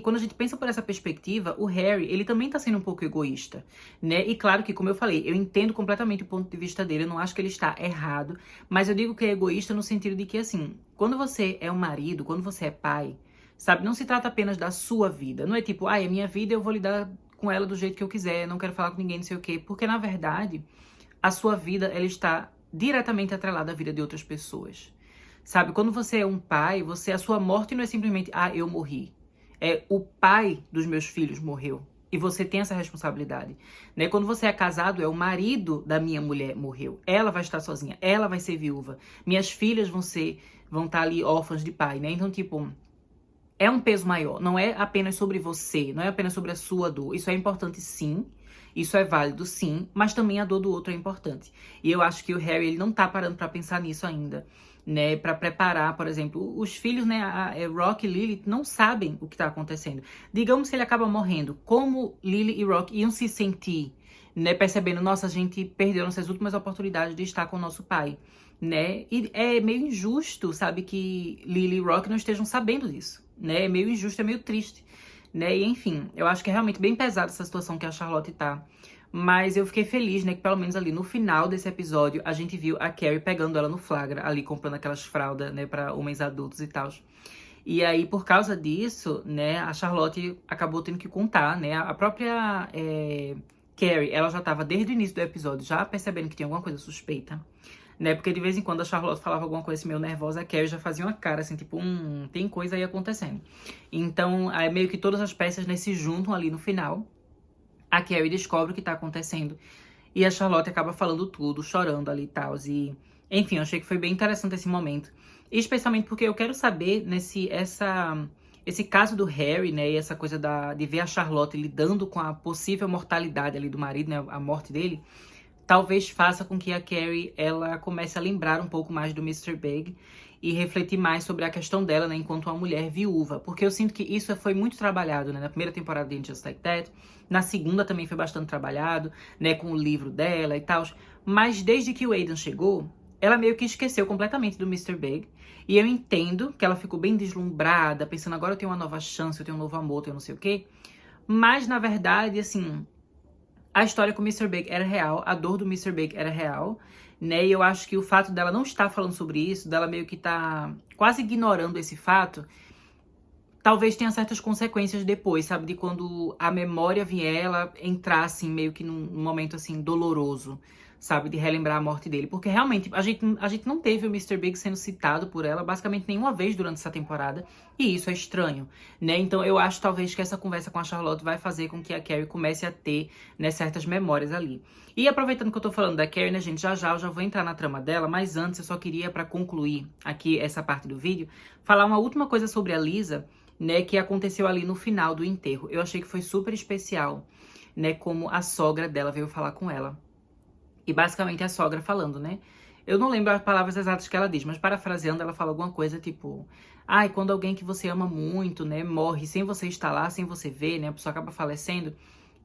quando a gente pensa por essa perspectiva, o Harry, ele também tá sendo um pouco egoísta, né? E claro que, como eu falei, eu entendo completamente o ponto de vista dele, eu não acho que ele está errado, mas eu digo que é egoísta no sentido de que, assim, quando você é um marido, quando você é pai, sabe, não se trata apenas da sua vida, não é tipo, é minha vida, eu vou lidar com ela do jeito que eu quiser, não quero falar com ninguém, não sei o quê, porque na verdade, a sua vida, ela está diretamente atrelada à vida de outras pessoas. Sabe, quando você é um pai, a sua morte não é simplesmente, eu morri. É o pai dos meus filhos morreu. E você tem essa responsabilidade, né? Quando você é casado, é o marido da minha mulher morreu. Ela vai estar sozinha, ela vai ser viúva. Minhas filhas vão estar ali órfãs de pai, né? Então, tipo, é um peso maior. Não é apenas sobre você, não é apenas sobre a sua dor. Isso é importante, sim. Isso é válido, sim. Mas também a dor do outro é importante. E eu acho que o Harry, ele não tá parando pra pensar nisso ainda, né? Pra preparar, por exemplo, os filhos, né? Rock e Lily não sabem o que tá acontecendo. Digamos que ele acaba morrendo. Como Lily e Rock iam se sentir, né? Percebendo, nossa, a gente perdeu nossas últimas oportunidades de estar com o nosso pai, né? E é meio injusto, sabe, que Lily e Rock não estejam sabendo disso, né? É meio injusto, é meio triste, né? E enfim, eu acho que é realmente bem pesada essa situação que a Charlotte tá. Mas eu fiquei feliz, né, que pelo menos ali no final desse episódio a gente viu a Carrie pegando ela no flagra, ali comprando aquelas fraldas, né, pra homens adultos e tal. E aí, por causa disso, né, a Charlotte acabou tendo que contar, né, a própria Carrie, ela já tava desde o início do episódio já percebendo que tinha alguma coisa suspeita, né, porque de vez em quando a Charlotte falava alguma coisa assim, meio nervosa, a Carrie já fazia uma cara assim, tipo, tem coisa aí acontecendo. Então, aí meio que todas as peças, né, se juntam ali no final. A Carrie descobre o que tá acontecendo e a Charlotte acaba falando tudo, chorando ali e tal. E, enfim, eu achei que foi bem interessante esse momento. Especialmente porque eu quero saber esse caso do Harry, né? E essa coisa de ver a Charlotte lidando com a possível mortalidade ali do marido, né? A morte dele. Talvez faça com que a Carrie, ela comece a lembrar um pouco mais do Mr. Big e refletir mais sobre a questão dela, né, enquanto uma mulher viúva. Porque eu sinto que isso foi muito trabalhado, né, na primeira temporada de Just Like That, na segunda também foi bastante trabalhado, né, com o livro dela e tal. Mas desde que o Aidan chegou, ela meio que esqueceu completamente do Mr. Big. E eu entendo que ela ficou bem deslumbrada, pensando, agora eu tenho uma nova chance, eu tenho um novo amor, eu tenho não sei o quê. Mas, na verdade, assim, a história com o Mr. Big era real, a dor do Mr. Big era real, né? E eu acho que o fato dela não estar falando sobre isso, dela meio que tá quase ignorando esse fato, talvez tenha certas consequências depois, sabe? De quando a memória vier, ela entrar, assim, meio que num momento, assim, doloroso, sabe? De relembrar a morte dele. Porque, realmente, a gente não teve o Mr. Big sendo citado por ela basicamente nenhuma vez durante essa temporada. E isso é estranho, né? Então, eu acho, talvez, que essa conversa com a Charlotte vai fazer com que a Carrie comece a ter, né, certas memórias ali. E aproveitando que eu tô falando da Carrie, né, gente, já eu já vou entrar na trama dela, mas antes eu só queria, pra concluir aqui essa parte do vídeo, falar uma última coisa sobre a Lisa, né, que aconteceu ali no final do enterro. Eu achei que foi super especial, né, como a sogra dela veio falar com ela. E basicamente a sogra falando, né? Eu não lembro as palavras exatas que ela diz, mas parafraseando, ela fala alguma coisa tipo: ai, quando alguém que você ama muito, né, morre sem você estar lá, sem você ver, né, a pessoa acaba falecendo,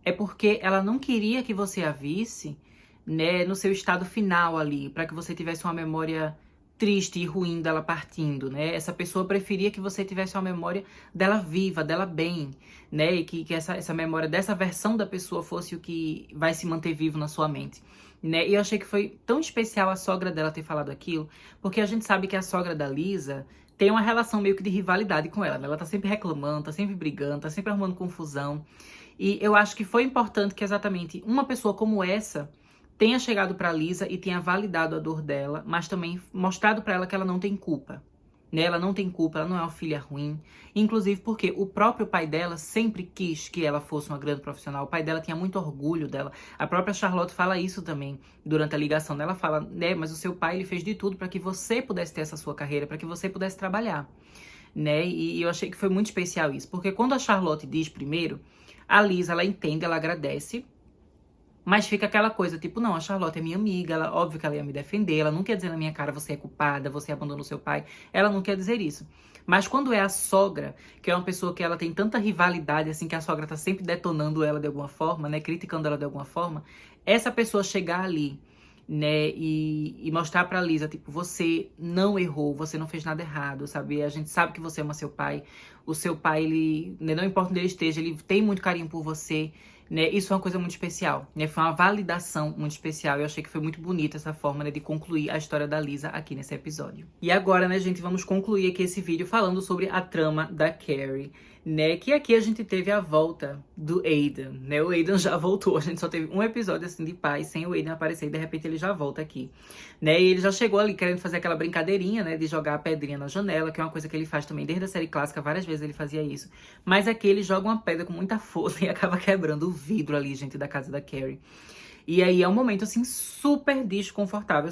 é porque ela não queria que você a visse, né, no seu estado final ali, para que você tivesse uma memória triste e ruim dela partindo, né? Essa pessoa preferia que você tivesse uma memória dela viva, dela bem, né? E que essa memória dessa versão da pessoa fosse o que vai se manter vivo na sua mente, né? E eu achei que foi tão especial a sogra dela ter falado aquilo, porque a gente sabe que a sogra da Lisa tem uma relação meio que de rivalidade com ela, né? Ela tá sempre reclamando, tá sempre brigando, tá sempre arrumando confusão. E eu acho que foi importante que exatamente uma pessoa como essa tenha chegado para Lisa e tenha validado a dor dela, mas também mostrado para ela que ela não tem culpa. Né? Ela não tem culpa, ela não é uma filha ruim. Inclusive porque o próprio pai dela sempre quis que ela fosse uma grande profissional. O pai dela tinha muito orgulho dela. A própria Charlotte fala isso também durante a ligação. Ela fala, né, mas o seu pai ele fez de tudo para que você pudesse ter essa sua carreira, para que você pudesse trabalhar. Né? E eu achei que foi muito especial isso. Porque quando a Charlotte diz primeiro, a Lisa, ela entende, ela agradece. Mas fica aquela coisa, tipo, não, a Charlotte é minha amiga, ela, óbvio que ela ia me defender, ela não quer dizer na minha cara, você é culpada, você abandonou seu pai, ela não quer dizer isso. Mas quando é a sogra, que é uma pessoa que ela tem tanta rivalidade, assim, que a sogra tá sempre detonando ela de alguma forma, né, criticando ela de alguma forma, essa pessoa chegar ali, né, e mostrar pra Lisa, tipo, você não errou, você não fez nada errado, sabe? A gente sabe que você ama seu pai, o seu pai, ele, né, não importa onde ele esteja, ele tem muito carinho por você, né? Isso é uma coisa muito especial, né? Foi uma validação muito especial. Eu achei que foi muito bonita essa forma, né, de concluir a história da Lisa aqui nesse episódio. E agora, né, gente, vamos concluir aqui esse vídeo falando sobre a trama da Carrie, né? Que aqui a gente teve a volta do Aidan, né? O Aidan já voltou. A gente só teve um episódio assim de paz sem o Aidan aparecer e de repente ele já volta aqui, né? E ele já chegou ali querendo fazer aquela brincadeirinha, né, de jogar a pedrinha na janela, que é uma coisa que ele faz também desde a série clássica, várias vezes ele fazia isso. Mas aqui ele joga uma pedra com muita força e acaba quebrando o vidro ali, gente, da casa da Carrie. E aí é um momento, assim, super desconfortável.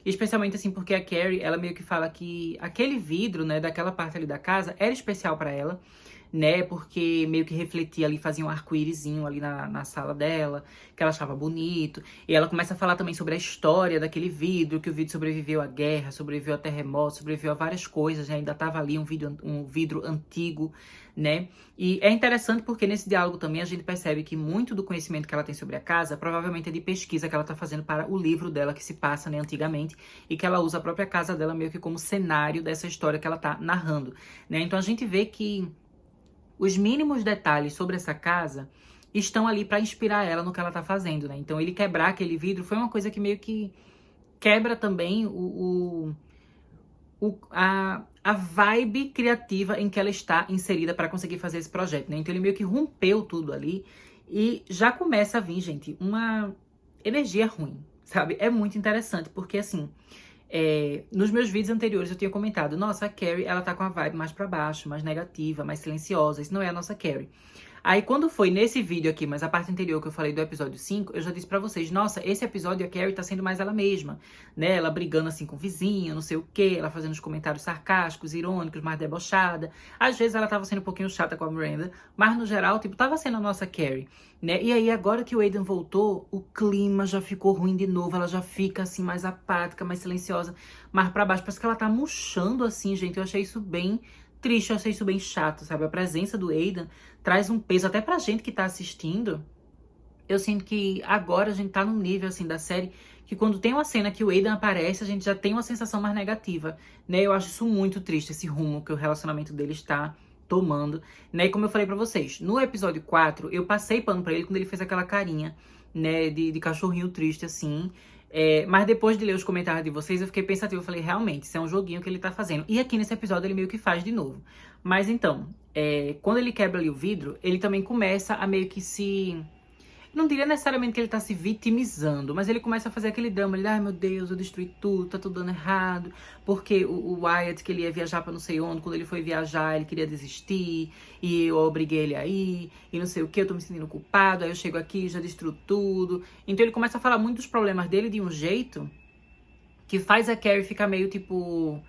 Especialmente, assim, porque a Carrie, ela meio que fala que aquele vidro, né, daquela parte ali da casa era especial pra ela, né, porque meio que refletia ali, fazia um arco-írisinho ali na sala dela, que ela achava bonito. E ela começa a falar também sobre a história daquele vidro, que o vidro sobreviveu à guerra, sobreviveu a terremoto, sobreviveu a várias coisas, né, ainda tava ali um vidro antigo, né. E é interessante porque nesse diálogo também a gente percebe que muito do conhecimento que ela tem sobre a casa provavelmente é de pesquisa que ela tá fazendo para o livro dela que se passa, né, antigamente, e que ela usa a própria casa dela meio que como cenário dessa história que ela tá narrando, né. Então a gente vê que os mínimos detalhes sobre essa casa estão ali para inspirar ela no que ela tá fazendo, né? Então ele quebrar aquele vidro foi uma coisa que meio que quebra também a vibe criativa em que ela está inserida para conseguir fazer esse projeto, né? Então ele meio que rompeu tudo ali e já começa a vir, gente, uma energia ruim, sabe? É muito interessante, porque assim, nos meus vídeos anteriores eu tinha comentado, nossa, a Carrie, ela tá com a vibe mais pra baixo, mais negativa, mais silenciosa, isso não é a nossa Carrie. Aí quando foi nesse vídeo aqui, mas a parte anterior que eu falei do episódio 5, eu já disse pra vocês, nossa, esse episódio a Carrie tá sendo mais ela mesma, né? Ela brigando assim com o vizinho, não sei o quê, ela fazendo os comentários sarcásticos, irônicos, mais debochada. Às vezes ela tava sendo um pouquinho chata com a Miranda, mas no geral, tipo, tava sendo a nossa Carrie, né? E aí agora que o Aidan voltou, o clima já ficou ruim de novo, ela já fica assim mais apática, mais silenciosa, mais pra baixo, parece que ela tá murchando assim, gente. Eu achei isso bem triste, eu achei isso bem chato, sabe? A presença do Aidan traz um peso até pra gente que tá assistindo. Eu sinto que agora a gente tá num nível, assim, da série que quando tem uma cena que o Aidan aparece, a gente já tem uma sensação mais negativa, né? Eu acho isso muito triste, esse rumo que o relacionamento dele está tomando, né? E como eu falei pra vocês, no episódio 4, eu passei pano pra ele quando ele fez aquela carinha, né, de cachorrinho triste, assim. Mas depois de ler os comentários de vocês, eu fiquei pensativa. Eu falei, realmente, isso é um joguinho que ele tá fazendo. E aqui nesse episódio ele meio que faz de novo. Mas então, quando ele quebra ali o vidro, ele também começa a meio que se... Não diria necessariamente que ele tá se vitimizando, mas ele começa a fazer aquele drama. Ele, ai meu Deus, eu destruí tudo, tá tudo dando errado. Porque o Wyatt, que ele ia viajar pra não sei onde, quando ele foi viajar, ele queria desistir. E eu obriguei ele a ir, e não sei o que, eu tô me sentindo culpado. Aí eu chego aqui e já destruo tudo. Então ele começa a falar muito dos problemas dele de um jeito que faz a Carrie ficar meio tipo...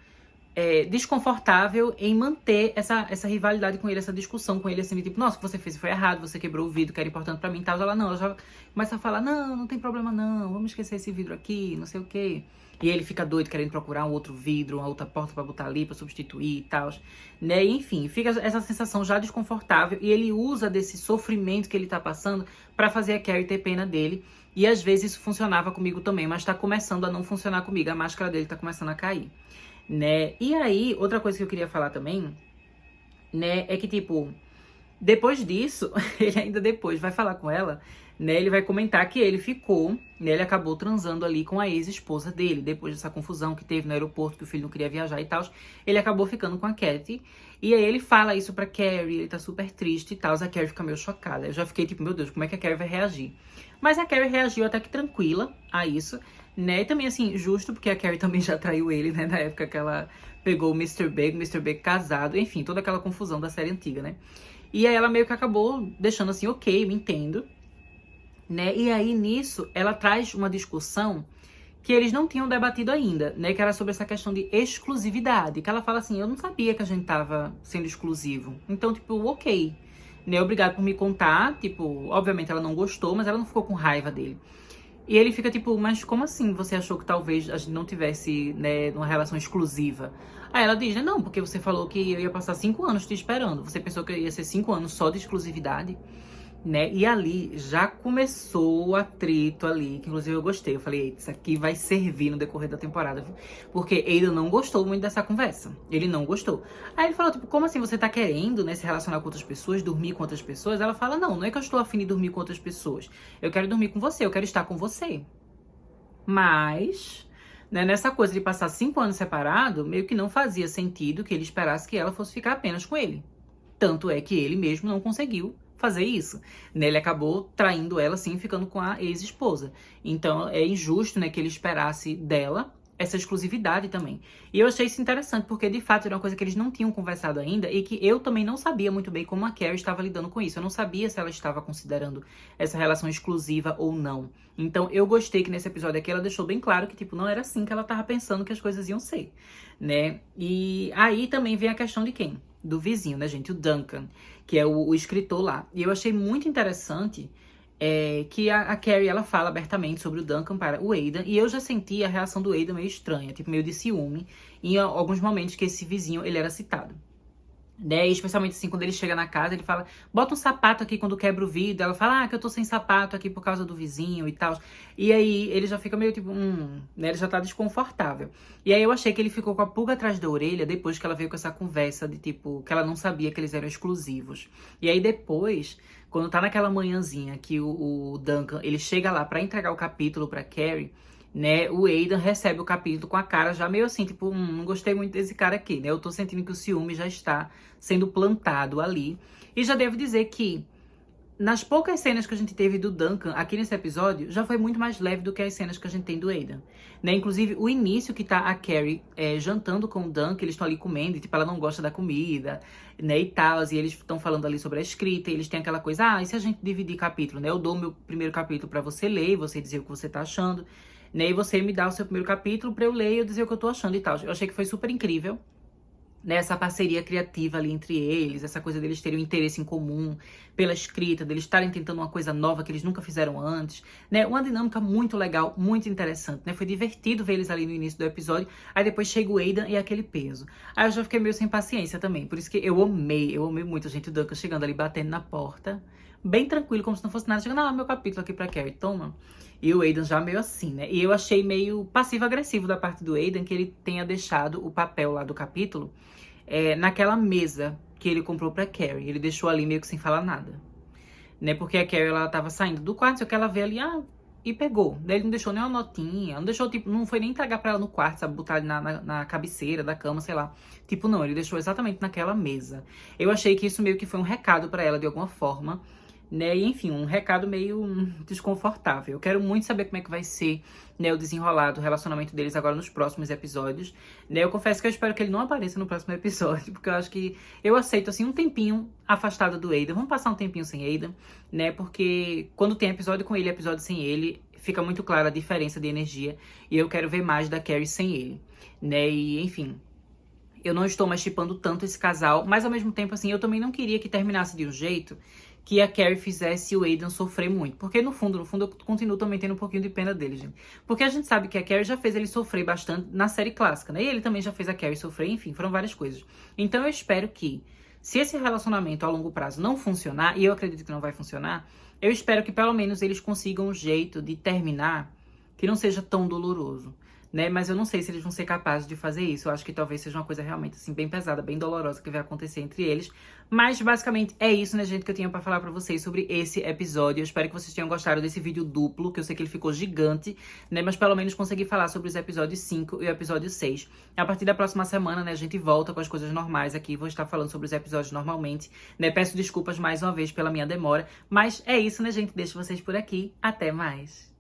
desconfortável em manter essa rivalidade com ele, essa discussão com ele, assim, de tipo, nossa, o que você fez foi errado, você quebrou o vidro, que era importante pra mim e tal. Ela já começa a falar, não, não tem problema não, vamos esquecer esse vidro aqui, não sei o quê. E ele fica doido querendo procurar um outro vidro, uma outra porta pra botar ali, pra substituir e tal, né? E, enfim, fica essa sensação já desconfortável e ele usa desse sofrimento que ele tá passando pra fazer a Carrie ter pena dele. E às vezes isso funcionava comigo também, mas tá começando a não funcionar comigo, a máscara dele tá começando a cair, né? E aí, outra coisa que eu queria falar também, né, é que, tipo, depois disso, ele ainda depois vai falar com ela, né, ele vai comentar que ele ficou, né, ele acabou transando ali com a ex-esposa dele, depois dessa confusão que teve no aeroporto, que o filho não queria viajar e tal, ele acabou ficando com a Katie, e aí ele fala isso pra Carrie, ele tá super triste e tal, a Carrie fica meio chocada, eu já fiquei tipo, meu Deus, como é que a Carrie vai reagir? Mas a Carrie reagiu até que tranquila a isso, né, e também assim, justo, porque a Carrie também já traiu ele, né, na época que ela pegou o Mr. Big casado, enfim, toda aquela confusão da série antiga, né. E aí ela meio que acabou deixando assim, ok, me entendo, né? E aí nisso ela traz uma discussão que eles não tinham debatido ainda, né? Que era sobre essa questão de exclusividade. Que ela fala assim, eu não sabia que a gente tava sendo exclusivo. Então, tipo, ok, né? Obrigado por me contar. Tipo, obviamente ela não gostou, mas ela não ficou com raiva dele. E ele fica tipo, mas como assim você achou que talvez a gente não tivesse, né, uma relação exclusiva? Aí ela diz, né, não, porque você falou que eu ia passar 5 anos te esperando. Você pensou que ia ser 5 anos só de exclusividade? Né? E ali já começou o atrito ali, que inclusive eu gostei. Eu falei, eita, isso aqui vai servir no decorrer da temporada, viu? Porque ele não gostou muito dessa conversa. Ele não gostou. Aí ele falou, tipo, como assim você tá querendo, né, se relacionar com outras pessoas, dormir com outras pessoas? Ela fala, não, não é que eu estou afim de dormir com outras pessoas. Eu quero dormir com você, eu quero estar com você. Mas, né, nessa coisa de passar 5 anos separado, meio que não fazia sentido que ele esperasse que ela fosse ficar apenas com ele. Tanto é que ele mesmo não conseguiu fazer isso, né? Ele acabou traindo ela, assim, ficando com a ex-esposa. Então, é injusto, né, que ele esperasse dela essa exclusividade também. E eu achei isso interessante, porque, de fato, era uma coisa que eles não tinham conversado ainda e que eu também não sabia muito bem como a Carrie estava lidando com isso. Eu não sabia se ela estava considerando essa relação exclusiva ou não. Então, eu gostei que nesse episódio aqui ela deixou bem claro que, tipo, não era assim que ela estava pensando que as coisas iam ser, né? E aí também vem a questão de quem? Do vizinho, né, gente? O Duncan, que é o escritor lá. E eu achei muito interessante que a Carrie, ela fala abertamente sobre o Duncan para o Aidan. E eu já senti a reação do Aidan meio estranha, tipo, meio de ciúme, em alguns momentos que esse vizinho, ele era citado. Né? E especialmente assim, quando ele chega na casa, ele fala, bota um sapato aqui quando quebra o vidro. Ela fala, que eu tô sem sapato aqui por causa do vizinho e tal. E aí ele já fica meio tipo, né? Ele já tá desconfortável. E aí eu achei que ele ficou com a pulga atrás da orelha depois que ela veio com essa conversa de tipo, que ela não sabia que eles eram exclusivos. E aí depois, quando tá naquela manhãzinha que o Duncan, ele chega lá pra entregar o capítulo pra Carrie, né, o Aidan recebe o capítulo com a cara já meio assim, tipo, não gostei muito desse cara aqui, né? Eu tô sentindo que o ciúme já está sendo plantado ali. E já devo dizer que nas poucas cenas que a gente teve do Duncan aqui nesse episódio, já foi muito mais leve do que as cenas que a gente tem do Aidan, né? Inclusive, o início que tá a Carrie jantando com o Duncan, eles estão ali comendo, e tipo, ela não gosta da comida, né, e tal, e eles estão falando ali sobre a escrita, e eles têm aquela coisa, e se a gente dividir capítulo, né? Eu dou o meu primeiro capítulo pra você ler, e você dizer o que você tá achando, né? E você me dá o seu primeiro capítulo pra eu ler e eu dizer o que eu tô achando e tal. Eu achei que foi super incrível, né, essa parceria criativa ali entre eles, essa coisa deles terem um interesse em comum pela escrita, deles estarem tentando uma coisa nova que eles nunca fizeram antes, né, uma dinâmica muito legal, muito interessante, né, foi divertido ver eles ali no início do episódio, aí depois chega o Aidan e aquele peso. Aí eu já fiquei meio sem paciência também, por isso que eu amei muito, gente, o Duncan chegando ali, batendo na porta, bem tranquilo, como se não fosse nada, chegando, meu capítulo aqui pra Carrie, toma. E o Aidan já meio assim, né? E eu achei meio passivo-agressivo da parte do Aidan que ele tenha deixado o papel lá do capítulo naquela mesa que ele comprou pra Carrie. Ele deixou ali meio que sem falar nada, né? Porque a Carrie, ela tava saindo do quarto, só que ela vê ali, e pegou. Daí ele não deixou nem uma notinha, não deixou, tipo, não foi nem entregar pra ela no quarto, sabe? Botar ali na cabeceira da cama, sei lá. Tipo, não, ele deixou exatamente naquela mesa. Eu achei que isso meio que foi um recado pra ela, de alguma forma, né? E, enfim, um recado meio desconfortável. Eu quero muito saber como é que vai ser, né, o desenrolar do relacionamento deles agora nos próximos episódios, né? Eu confesso que eu espero que ele não apareça no próximo episódio, porque eu acho que eu aceito, assim, um tempinho afastado do Aidan. Vamos passar um tempinho sem Aidan, né? Porque quando tem episódio com ele e episódio sem ele, fica muito clara a diferença de energia, e eu quero ver mais da Carrie sem ele, né? E, enfim, eu não estou mais shippando tanto esse casal, mas ao mesmo tempo, assim, eu também não queria que terminasse de um jeito que a Carrie fizesse o Aidan sofrer muito. Porque no fundo, eu continuo também tendo um pouquinho de pena dele, gente. Porque a gente sabe que a Carrie já fez ele sofrer bastante na série clássica, né? E ele também já fez a Carrie sofrer, enfim, foram várias coisas. Então eu espero que, se esse relacionamento a longo prazo não funcionar, e eu acredito que não vai funcionar, eu espero que pelo menos eles consigam um jeito de terminar que não seja tão doloroso, né? Mas eu não sei se eles vão ser capazes de fazer isso. Eu acho que talvez seja uma coisa realmente, assim, bem pesada, bem dolorosa que vai acontecer entre eles. Mas, basicamente, é isso, né, gente, que eu tinha pra falar pra vocês sobre esse episódio. Eu espero que vocês tenham gostado desse vídeo duplo, que eu sei que ele ficou gigante, né? Mas pelo menos consegui falar sobre os episódios 5 e o episódio 6. A partir da próxima semana, né, a gente volta com as coisas normais aqui. Vou estar falando sobre os episódios normalmente, né? Peço desculpas mais uma vez pela minha demora. Mas é isso, né, gente? Deixo vocês por aqui. Até mais!